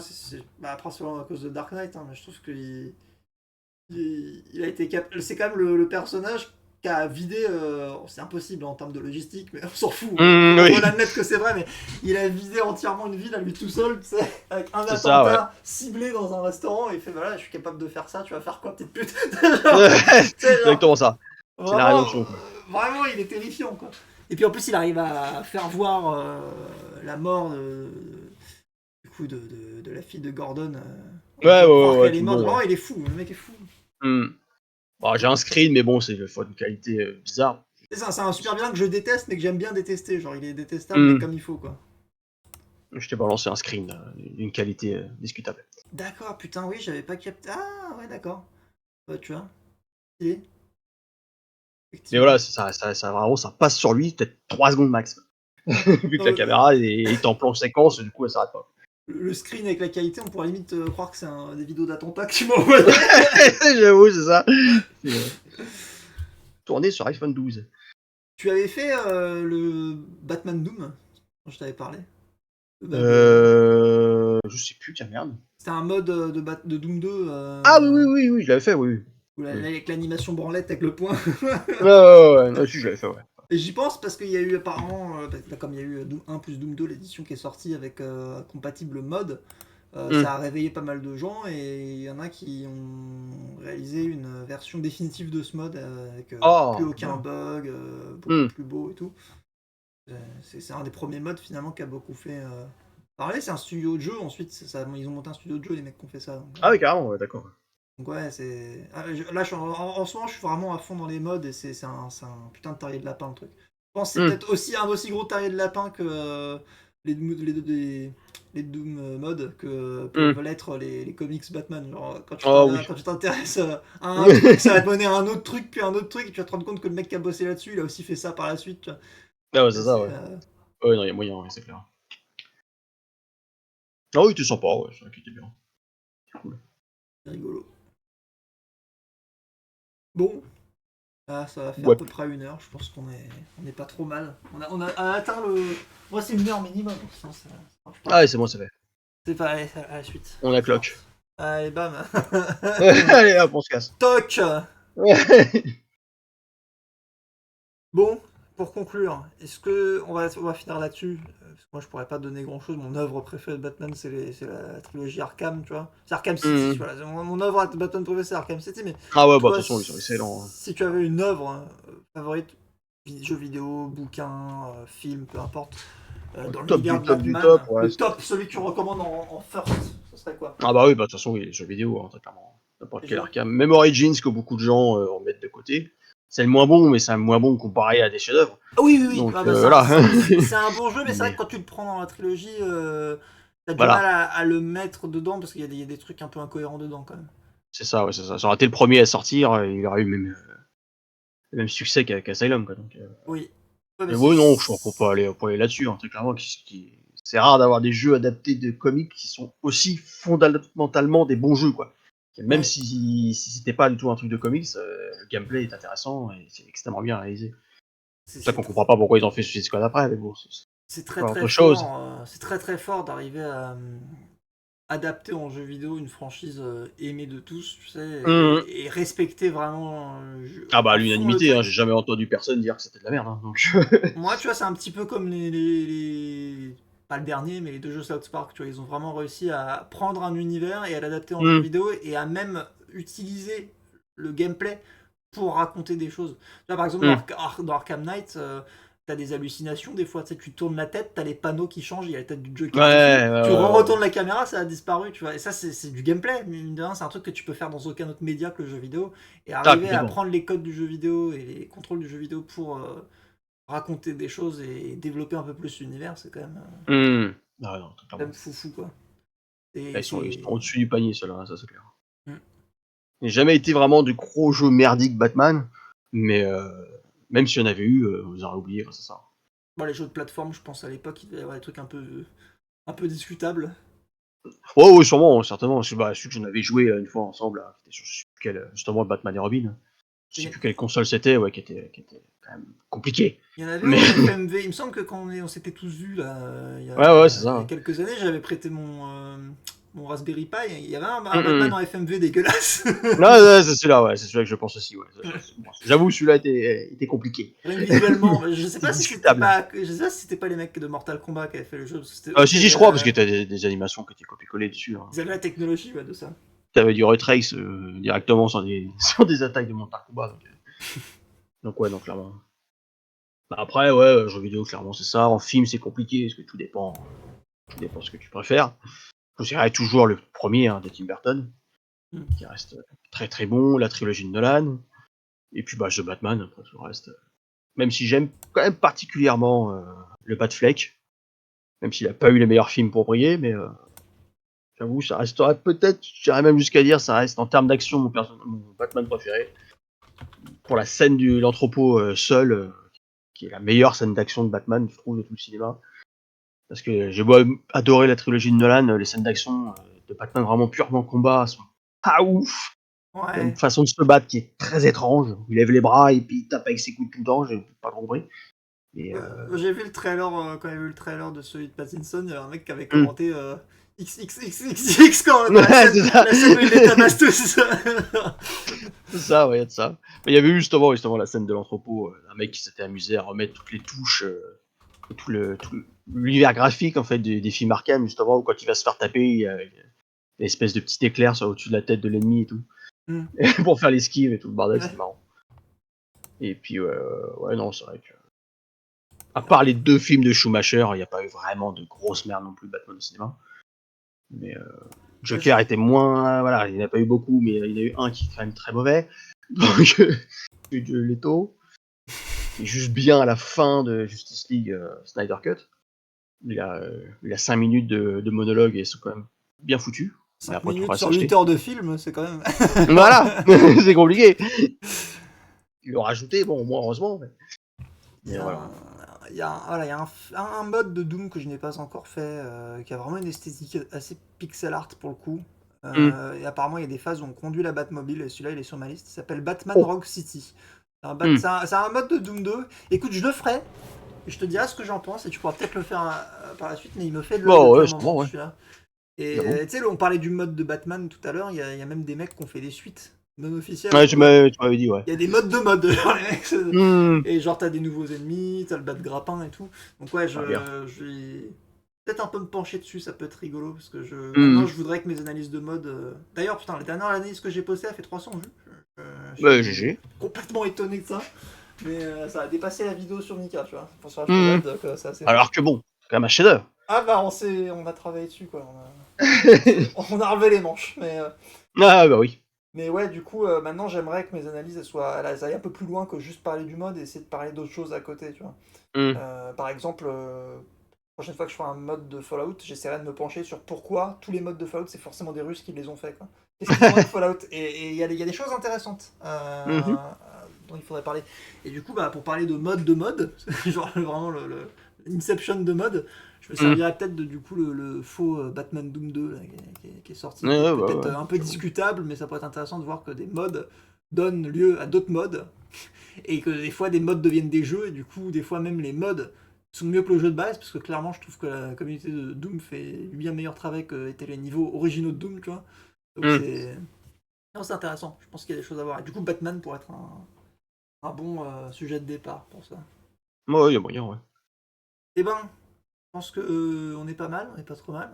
bah, après, c'est vraiment à cause de Dark Knight, hein, mais je trouve qu'il a été c'est quand même le personnage qui a vidé. C'est impossible en termes de logistique, mais on s'en fout. On Oui, doit l'admettre que c'est vrai, mais il a vidé entièrement une ville à lui tout seul, tu sais, avec un c'est ça, ouais. attentat ciblé dans un restaurant. Et il fait voilà, je suis capable de faire ça, tu vas faire quoi, petite pute? Genre, tu C'est sais, genre, exactement ça. C'est la vraiment, rédemption, quoi. vraiment, il est terrifiant, quoi. Et puis en plus, il arrive à faire voir la mort du coup de la fille de Gordon. On lui Ouais, fait ouais, croire ouais, ouais, qu'elle est tout le morte. long, ouais. Vraiment, il est fou, le mec est fou. Bon, j'ai un screen, mais bon, c'est une fois d'une qualité bizarre. C'est un super bien que je déteste, mais que j'aime bien détester. Genre, il est détestable, mais Hmm. comme il faut, quoi. Je t'ai balancé un screen d'une qualité discutable. D'accord, putain, oui, j'avais pas capté. Ah, ouais, d'accord. Ouais, tu vois, il est, Mais effectivement. voilà, vraiment, ça passe sur lui, peut-être 3 secondes max. Vu que la Non, caméra est en plan séquence, du coup, elle s'arrête pas. le screen avec la qualité, on pourrait limite croire que c'est des vidéos d'attentats que tu m'as envoyées. J'avoue, c'est ça. C'est, tourné sur iPhone 12. Tu avais fait le Batman Doom, dont je t'avais parlé. Le mode, Je sais plus, tiens, merde. c'était un mode de Doom 2 Ah oui, oui, oui, oui, je l'avais fait, oui. Oui. avec l'animation branlette avec le poing. Ouais, si, je l'avais fait, ouais. Et j'y pense parce qu'il y a eu apparemment, bah, comme il y a eu Doom 1 plus Doom 2, l'édition qui est sortie avec compatible mode, Hmm. ça a réveillé pas mal de gens et il y en a qui ont réalisé une version définitive de ce mode avec plus Oh, aucun bien. bug, beaucoup Hmm. plus beau et tout. C'est un des premiers modes finalement qui a beaucoup fait parler. C'est un studio de jeu ensuite, ils ont monté un studio de jeu les mecs qui ont fait ça. Ah oui, carrément, ouais, d'accord. Donc ouais, c'est. Là, en ce moment, je suis vraiment à fond dans les modes et c'est un putain de terrier de lapin le truc. Je pense que c'est Hmm. peut-être aussi un aussi gros terrier de lapin que les Doom modes que Hmm. peuvent l'être les comics Batman. Genre, Oh oui. quand tu t'intéresses à un truc, ça va te mener à un autre truc, puis un autre truc, et tu vas te rendre compte que le mec qui a bossé là-dessus, il a aussi fait ça par la suite. Tu vois. Ah ouais, c'est ça, C'est ouais. Ouais, non, il y a moyen, ouais, c'est clair. Ah oui, tu sens pas, ouais, c'est vrai qu'il était bien. C'est cool. rigolo. Bon, ah, ça va faire à Ouais. peu près 1 heure, je pense on est pas trop mal. On a atteint le. Moi, c'est 1 heure minimum, sinon ça marche pas. Ah ouais, c'est bon, c'est fait. C'est pas à la suite. On a cloque. Force. Allez, bam. Allez, hop, on se casse. Toc. Bon, pour conclure, est-ce que on va finir là-dessus parce que moi, je pourrais pas donner grand-chose. Mon œuvre préférée de Batman, c'est la trilogie Arkham, tu vois. C'est Arkham City, Hmm. voilà. Mon œuvre de Batman préférée, c'est Arkham City. Mais Ah ouais, bah de toi, toute façon, ils sont excellents, hein. si tu avais une œuvre favorite, jeu vidéo, bouquin, film, peu importe, dans Top l'univers du de top du top, Batman, ouais. le top, celui que tu recommandes en first, ce serait quoi? Ah bah oui, bah de toute façon, oui, les jeux vidéo, hein, très clairement. N'importe Les quel jeux. Arkham. Même Origins, que beaucoup de gens en mettent de côté. C'est le moins bon, mais c'est le moins bon comparé à des chefs-d'œuvre. Ah oui, oui, oui. Donc Ah bah, voilà. c'est un bon jeu, mais c'est vrai que Mais quand tu le prends dans la trilogie, t'as du mal voilà, à le mettre dedans parce qu'il y a des trucs un peu incohérents dedans quand même. c'est ça, ouais, c'est ça. Ça aurait été le premier à sortir, il aurait eu le même succès qu'Asylum, quoi. Donc, Oui. Ouais, mais mais oui, non, je crois qu'on peut aller là-dessus, hein, très clairement. C'est rare d'avoir des jeux adaptés de comics qui sont aussi fondamentalement des bons jeux, quoi. Même Ouais. si c'était pas du tout un truc de comics, le gameplay est intéressant et c'est extrêmement bien réalisé. C'est C'est pour ça c'est qu'on tr- comprend pas pourquoi ils ont fait Suicide Squad après, mais bon, c'est c'est très encore très autre chose. fort. C'est très très fort d'arriver à adapter en jeu vidéo une franchise aimée de tous, tu sais, Mmh. et respecter vraiment Ah bah à à fond le l'unanimité, hein, truc. j'ai jamais entendu personne dire que c'était de la merde, hein, donc Moi, tu vois, c'est un petit peu comme pas le dernier, mais les 2 jeux South Park, tu vois, ils ont vraiment réussi à prendre un univers et à l'adapter en jeu mmh, vidéo et à même utiliser le gameplay pour raconter des choses. Tu vois, par exemple, mmh. dans Arkham Knight, t'as des hallucinations, des fois, tu sais, tu tournes la tête, t'as les panneaux qui changent, il y a la tête du Ouais, Joker dessus, ouais, tu ouais, ouais. retournes la caméra, ça a disparu, tu vois, et ça, c'est du gameplay, mine de rien, c'est un truc que tu peux faire dans aucun autre média que le jeu vidéo, et Ah arriver à complètement. prendre les codes du jeu vidéo et les contrôles du jeu vidéo pour raconter des choses et développer un peu plus l'univers, c'est Mmh. Ah ouais, non, quand même totalement. fou quoi. Là, Et ils c'est. sont au-dessus du panier ceux-là, ça c'est clair. Mm. J'ai jamais été vraiment du gros jeu merdique Batman, mais même s'il y en avait eu, vous aurez oublié grâce à ça. Bon, les jeux de plateforme, je pense à l'époque, il devait y avoir des trucs un peu discutables. Ouais, ouais, sûrement, certainement. Celui que j'en avais joué une fois ensemble, là, qui était sur je sais plus quel, justement Batman et Robin. Je Il sais y, plus quelle console c'était, ouais, qui était quand même compliqué. il y en avait Mais en FMV. Il me semble que quand on s'était tous vus là, ouais, ouais, c'est il y a ça. quelques années, j'avais prêté mon Raspberry Pi. Il y avait un Batman Mm. en FMV dégueulasse. Ouais, ouais, c'est celui-là, ouais, c'est celui-là que je pense aussi, ouais. Bon, j'avoue, celui-là était compliqué. Rien que visuellement, je sais C'était pas si c'était discutable. pas, je sais pas si c'était pas les mecs de Mortal Kombat qui avaient fait le jeu, parce que c'était eux Si, qui si, je avaient, crois, parce que t'as des animations qui étaient copiées-collées dessus. Hein. ils avaient la technologie ouais, de ça. T'avais du retrace directement sur sur des attaques de Mortal Kombat. Donc ouais, donc clairement. Bah, après, ouais, jeux vidéo, clairement, c'est ça. En film, c'est compliqué, parce que tout dépend ce que tu préfères. Je dirais toujours le premier de Tim Burton, Hmm. qui reste très très bon, la trilogie de Nolan, et puis The Batman, après tout le reste. Même si j'aime quand même particulièrement le Batfleck, même s'il a pas eu les meilleurs films pour briller, mais j'avoue, ça restera peut-être, j'irais même jusqu'à dire, ça reste en termes d'action mon Batman préféré. Pour la scène de l'entrepôt seul, qui est la meilleure scène d'action de Batman, je trouve, de tout le cinéma. Parce que j'ai beau adorer la trilogie de Nolan, les scènes d'action de Batman vraiment purement combat sont pas ouf. Il y a une Ouais. façon de se battre qui est très étrange. Il lève les bras et puis il tape avec ses coups tout le temps, j'ai pas compris. Et J'ai vu le trailer, quand il y a eu le trailer de celui de Pattinson, il y a un mec qui avait hum. commenté XXXXX quand Ouais, c'est ça. la scène où il les tabasse tous. C'est ça, ouais, y a de ça. Mais il y avait eu justement la scène de l'entrepôt, un mec qui s'était amusé à remettre toutes les touches, et l'univers graphique en fait des films Arkham, justement, où quand il va se faire taper, il y a une espèce de petit éclair au-dessus de la tête de l'ennemi et tout. Hmm. Pour faire l'esquive et tout le bordel, Ouais. c'était marrant. Et puis, ouais, non, c'est vrai que. À part les deux films de Schumacher, il n'y a pas eu vraiment de grosses merdes non plus de Batman au cinéma. Mais Joker était moins. Voilà, il n'y en a pas eu beaucoup, mais il y en a eu un qui est quand même très mauvais. Donc, de Leto. Et juste bien à la fin de Justice League Snyder Cut. Il a 5 minutes de monologue et c'est quand même bien foutu. Mais 5 après, tout le minutes reste, sur c'est 8 acheté. heures de film, c'est quand même. Voilà c'est compliqué. Ils l'ont rajouté, bon, au moins, heureusement. Il y Mais a voilà. voilà, il y a un mode de Doom que je n'ai pas encore fait, qui a vraiment une esthétique assez pixel art pour le coup. Hum. Et apparemment, il y a des phases où on conduit la Batmobile, et celui-là, il est sur ma liste. Il s'appelle Batman Oh. Rogue City. Hum. C'est un mode de Doom 2. Écoute, je le ferai, et je te dirai ce que j'en pense, et tu pourras peut-être le faire par la suite, mais il me fait de l'œil Bon, depuis un ouais, moment, sûrement, ouais. celui-là. Et J'avoue. tu sais, on parlait du mode de Batman tout à l'heure, il y a même des mecs qui ont fait des suites non officielles Ouais, du mode. tu m'avais dit, ouais. Il y a des modes de mode, genre, les mecs, Hum. et genre t'as des nouveaux ennemis, t'as le bas de grappin et tout. Donc ouais, Ah, bien. je vais peut-être un peu me pencher dessus, ça peut être rigolo, parce que maintenant Hum. je voudrais que mes analyses de mode... D'ailleurs, putain, la dernière analyse que j'ai postée a fait 300 vues. Je suis GG. complètement étonné de ça, mais ça a dépassé la vidéo sur Mika, tu vois. Pour sur Hum. HTZ, donc c'est assez fort. Alors que bon, c'est quand même un chef-d'œuvre. Ah bah on a travaillé dessus quoi, on a relevé les manches, Ah, bah oui. mais ouais, du coup, maintenant j'aimerais que mes analyses elles aillent un peu plus loin que juste parler du mode et essayer de parler d'autres choses à côté, tu vois. Hum. Par exemple, la prochaine fois que je ferai un mode de Fallout, j'essaierai de me pencher sur pourquoi tous les modes de Fallout, c'est forcément des Russes qui les ont fait, quoi. Qu'est-ce qu'ils ont avec Fallout? Et il y a des choses intéressantes Mhm. dont il faudrait parler. Et du coup, bah, pour parler de mode, genre vraiment l'Inception de mode, je me Hum. servirais peut-être de du coup le faux Batman Doom 2 là, qui est sorti, qui est Ouais, bah peut-être ouais. un peu discutable, mais ça pourrait être intéressant de voir que des modes donnent lieu à d'autres modes, et que des fois des modes deviennent des jeux, et du coup des fois même les modes sont mieux que le jeu de base, parce que clairement je trouve que la communauté de Doom fait du bien meilleur travail que étaient les niveaux originaux de Doom, tu vois. Donc Hum. c'est... Non, c'est intéressant, je pense qu'il y a des choses à voir. Et du coup Batman pourrait être un bon sujet de départ pour ça. Ouais, il y a moyen, ouais. Eh ben, je pense que on est pas mal, on est pas trop mal.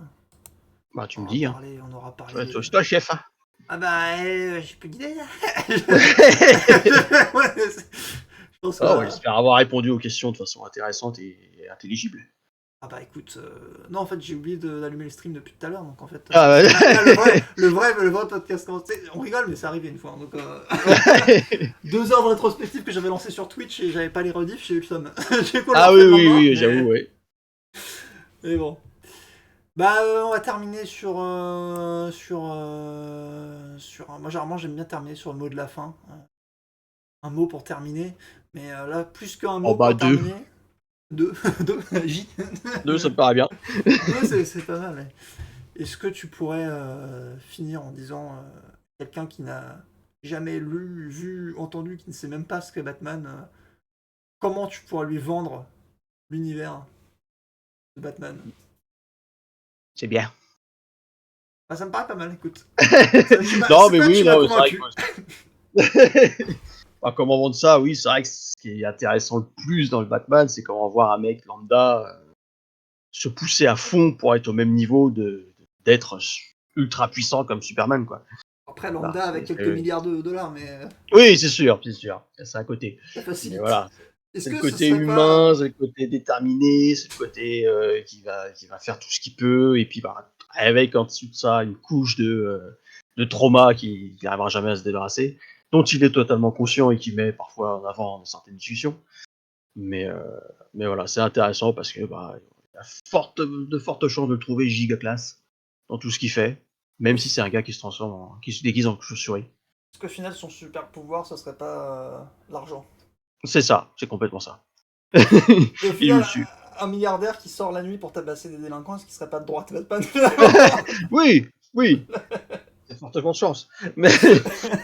Bah, tu me dis, hein. On aura parlé des... C'est toi le chef, hein. Ah bah, j'ai plus d'idées là. Ouais, je pense que... Oh, ouais, j'espère avoir répondu aux questions de façon intéressante et intelligible. Ah bah écoute, non en fait j'ai oublié d'allumer le stream depuis tout à l'heure, donc en fait Ah, là, là, ouais. le vrai podcast commence. On rigole mais c'est arrivé une fois, hein, donc 2 heures de rétrospective que j'avais lancé sur Twitch et j'avais pas les rediffs, j'ai eu le seum. J'ai quoi le Ah refait oui, le oui, lendemain, oui, j'avoue, ouais. mais bon. Bah on va terminer moi généralement j'aime bien terminer sur le mot de la fin, un mot pour terminer, mais là plus qu'un Oh, mot bah, pour deux. terminer. Deux, deux, J. 2, ça me paraît bien. Deux, c'est pas mal. Ouais. Est-ce que tu pourrais finir en disant quelqu'un qui n'a jamais lu, vu, entendu, qui ne sait même pas ce qu'est Batman, comment tu pourrais lui vendre l'univers de Batman? C'est bien. Ah, ça me paraît pas mal, écoute. Non, mais Là, oui, tu m'as non, c'est vrai convaincu. que... Enfin, comment vendre ça, oui, c'est vrai que ce qui est intéressant le plus dans le Batman, c'est comment voir un mec lambda se pousser à fond pour être au même niveau d'être ultra puissant comme Superman, quoi. Après, Voilà, lambda avec quelques milliards de dollars, mais oui, c'est sûr, c'est un côté. ça Mais facilite. voilà, Est-ce c'est le que ce côté serait pas... humain, c'est le côté déterminé, c'est le côté qui va faire tout ce qu'il peut, et puis bah, avec en dessous de ça une couche de trauma qui n'arrivera jamais à se débarrasser, dont il est totalement conscient et qui met parfois en avant dans certaines discussions. Mais, euh, mais voilà, c'est intéressant parce que bah, il y a de fortes chances de le trouver giga classe dans tout ce qu'il fait, même si c'est un gars qui se transforme, qui se déguise en chauve-souris. Est-ce qu'au final, son super pouvoir, ce serait pas l'argent? C'est ça, c'est complètement ça. Et au Il est final, dessus. un milliardaire qui sort la nuit pour tabasser des délinquants, est-ce qu'il serait pas de droite Batman finalement? Oui, oui, c'est fortement de chance. Mais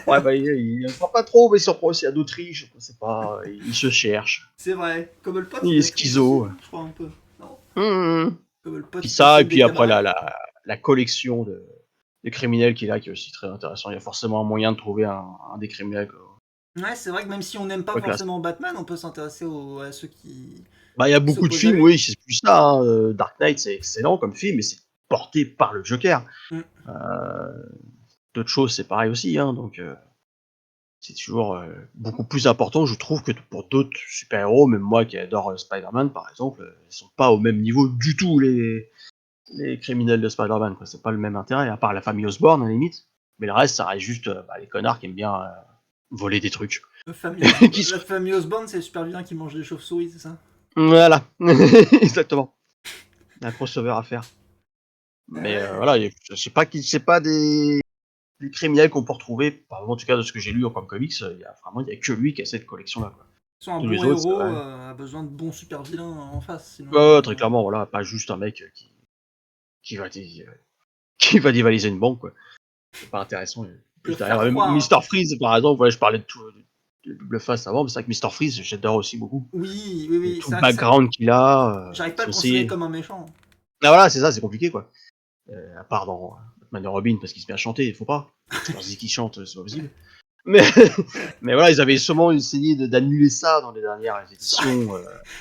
ouais, bah, il en prend pas trop, mais il s'en prend aussi à d'Autriche. Je sais pas, il se cherche. C'est vrai. Comme le pote, Il il est a écrit aussi, schizo. je crois un peu. Non. Hum. Comme le pote, Puis il ça, et possède des puis après camarades. la collection de criminels qu'il a, qui est aussi très intéressant. Il y a forcément un moyen de trouver un des criminels Ouais, c'est vrai que même si on n'aime pas classe. forcément Batman, on peut s'intéresser à ceux Bah, il y a qui beaucoup de s'opposent à films, lui. oui, c'est plus ça. Hein. Dark Knight, c'est excellent comme film, mais c'est porté par le Joker. Mm. Euh, D'autres choses, c'est pareil aussi. Hein, donc, c'est toujours beaucoup plus important, je trouve, que pour d'autres super-héros. Même moi qui adore Spider-Man, par exemple, ils sont pas au même niveau du tout, les criminels de Spider-Man. Quoi. C'est pas le même intérêt, à part la famille Osborn, à la limite. Mais le reste, ça reste juste les connards qui aiment bien voler des trucs. Qui La sont- famille Osborn, c'est le super vilain qui mange des chauves-souris, c'est ça? Voilà, exactement. Un crossover à faire. Mais Ouais. voilà, je sais pas qui, c'est pas des criminels qu'on peut retrouver, en tout cas de ce que j'ai lu comme comics, il y a que lui qui a cette collection-là. Quoi. Un Tous les bon autres, c'est héros vrai. a besoin de bons super vilains en face, sinon. Ouais, ouais, très clairement, voilà, pas juste un mec qui va, qui va dévaliser une banque, quoi. C'est pas intéressant. De Plus derrière, faire croire. Mister Freeze, par exemple, ouais, je parlais de Double Face avant, mais c'est vrai que Mister Freeze, j'adore aussi beaucoup. Oui, oui, Et oui, tout c'est le vrai que background qu'il a, j'arrive pas à c'est le considérer aussi. comme un méchant. Ah voilà, c'est ça, c'est compliqué, quoi. À part dans Batman et Robin, parce qu'il se met à chanter, il faut pas. Je leur dis qu'il chante, c'est pas possible. Mais, mais voilà, ils avaient sûrement essayé d'annuler ça dans les dernières Ça, éditions.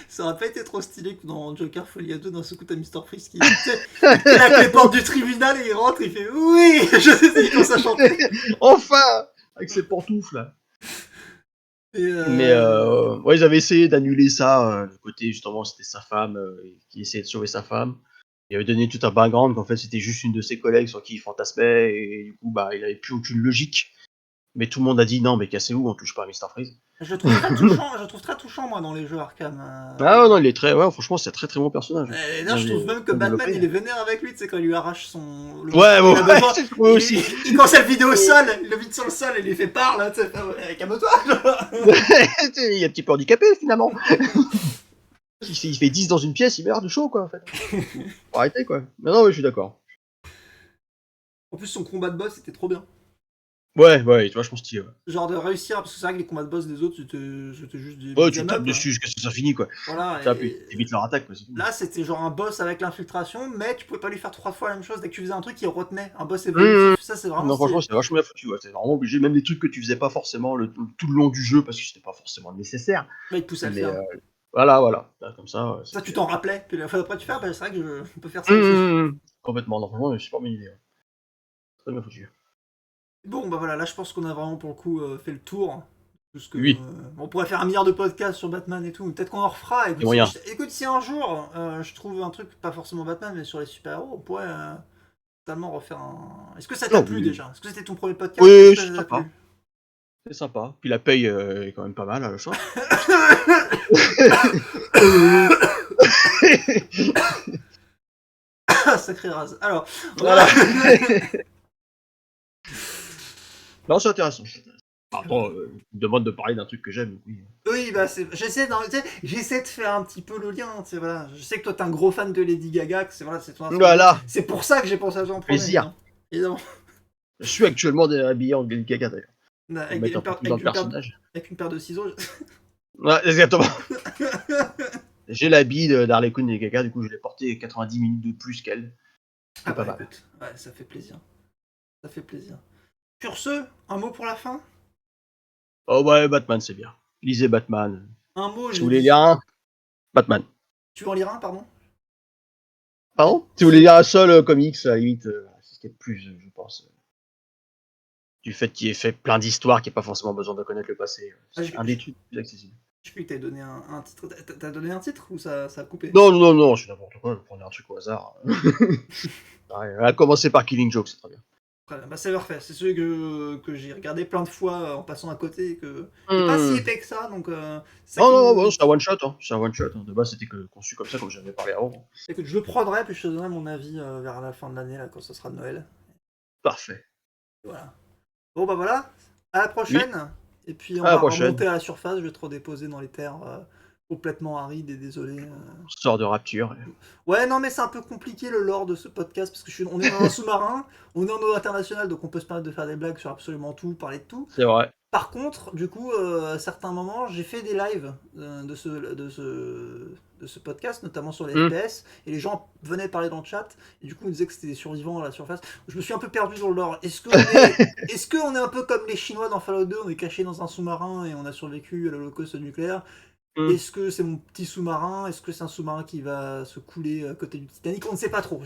ça aurait pas été trop stylé que dans Joker Folie à 2, d'un seul coup, t'as Mr. Freeze qui, tu sais, il claque les portes du tribunal et il rentre, il fait oui, je sais, il commence à chanter. Enfin, avec ses pantoufles, là. Et Mais ouais, ils avaient essayé d'annuler ça, le côté justement c'était sa femme qui essayait de sauver sa femme. Il avait donné tout un background qu'en fait c'était juste une de ses collègues sur qui il fantasmait et du coup bah il avait plus aucune logique. Mais tout le monde a dit non mais cassez-vous, on touche pas à Mr. Freeze. je le trouve très touchant, je le trouve très touchant, moi, dans les jeux Arkham. Ah ouais, non il est très, ouais franchement c'est un très très bon personnage. Et là, Bien, je trouve même que bien Batman, développé. il est vénère avec lui, tu sais, quand il lui arrache le Ouais, bouton dont ouais, il a ouais, besoin. j'ai trouvé aussi. Il commence à le vider au sol, il le vide sur le sol et il lui fait parle, tu sais, calme-toi. Il est un petit peu handicapé finalement. Il fait 10 dans une pièce, il meurt de chaud quoi en fait. Faut arrêter quoi. Mais non, ouais, je suis d'accord. En plus, son combat de boss, c'était trop bien. Ouais, ouais, il est vachement stylé. Ouais. Genre de réussir, parce que c'est vrai que les combats de boss des autres, c'était juste des Ouais, tu beat'em tapes up. dessus jusqu'à ce que ça finisse, quoi. Tu Voilà, tapes et et t'évites leur attaque, quoi, c'est tout. là, c'était genre un boss avec l'infiltration, mais tu pouvais pas lui faire 3 fois la même chose. Dès que tu faisais un truc, il retenait. Un boss Mmh. évolutif, ça, c'est vraiment Non, franchement, stylé. c'est vachement bien foutu, ouais. C'est vraiment obligé, même des trucs que tu faisais pas forcément tout le long du jeu, parce que c'était pas forcément nécessaire. Mais il te pousse à le Mais faire. voilà, voilà. Là, comme ça, Ça, tu c'était. t'en rappelais. Puis la fois d'après, tu fais, ah, bah, c'est vrai que je peux faire ça aussi. Mmh. Complètement, non, franchement, c'est super bonne idée. Ouais. Très bien foutu. Bon, bah voilà, là, je pense qu'on a vraiment pour le coup fait le tour. Parce que, Oui, on pourrait faire un milliard de podcasts sur Batman et tout. Peut-être qu'on en refera. les moyens. Écoute, si un jour je trouve un truc, pas forcément Batman, mais sur les super-héros, on pourrait totalement refaire un. Est-ce que ça t'a Non, plu oui. déjà? Est-ce que c'était ton premier podcast? Est-ce Oui, que c'est ça t'a sympa. plu? C'est sympa. Puis la paye est quand même pas mal à la fin. Sacré rase. Alors, on va... Voilà. Non, c'est intéressant. Après, tu me demandes de parler d'un truc que j'aime, oui. Oui, bah j'essaie j'essaie de faire un petit peu le lien, tu sais, voilà. Je sais que toi t'es un gros fan de Lady Gaga, que c'est voilà, c'est ton inspiration. Voilà, C'est pour ça que j'ai pensé à toi en premier, plaisir. évidemment. Évidemment. Je suis actuellement habillé en Lady Gaga d'ailleurs, pour me Avec mettre un peu plus dans le personnage. avec une paire de ciseaux. Ouais, exactement. J'ai l'habit d'Harley Quinn et Gaga, du coup je l'ai porté 90 minutes de plus qu'elle. Ah C'est pas bah mal. écoute, ouais, ça fait plaisir. Ça fait plaisir. Sur ce, un mot pour la fin? Oh ouais, Batman c'est bien. Lisez Batman. Un mot, Si j'ai vous voulez dit. lire un, Batman. Tu veux en lire un, pardon? Pardon? Si vous voulez lire un seul comics, à la limite, c'est ce qu'il y a de plus, je pense. Du fait qu'il ait fait plein d'histoires, qu'il n'y a pas forcément besoin de connaître le passé. Ah, C'est un des trucs plus accessibles. je crois que t'avais donné un titre. T'as donné un titre ou ça a coupé? Non, non, non, non, je suis n'importe quoi, je prenais un truc au hasard. Ouais, à commencer par Killing Joke, c'est très bien. Très bien, bah c'est parfait. C'est celui que j'ai regardé plein de fois en passant à côté et que qui est pas si Hmm. épais que ça, donc c'est ça Non, qui non, me. non, c'est un one shot, hein. C'est un one shot. Hein. De base, c'était conçu comme ça, comme j'avais parlé avant. Écoute, je le prendrai puis je te donnerai mon avis vers la fin de l'année là quand ce sera Noël. Parfait. Voilà. Bon bah voilà. À la Oui, prochaine. Et puis on à la va prochaine. remonter à la surface. Je vais te redéposer dans les terres complètement arides et désolé. Sort de Rapture. Ouais, non, mais c'est un peu compliqué le lore de ce podcast parce que on est dans un sous-marin, on est en eau internationale, donc on peut se permettre de faire des blagues sur absolument tout, parler de tout. C'est vrai. Par contre, du coup, à certains moments, j'ai fait des lives de ce podcast, notamment sur les Hmm. FPS, et les gens venaient parler dans le chat, et du coup, ils disaient que c'était des survivants à la surface. Je me suis un peu perdu dans le lore. Est-ce qu'on est un peu comme les Chinois dans Fallout 2, on est caché dans un sous-marin et on a survécu à l'holocauste nucléaire? Hmm. Est-ce que c'est mon petit sous-marin? Est-ce que c'est un sous-marin qui va se couler à côté du Titanic? On ne sait pas trop.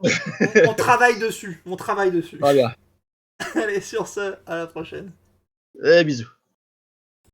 On travaille dessus. On travaille dessus. Très bien. Allez, sur ce, à la prochaine. Eh, bisous.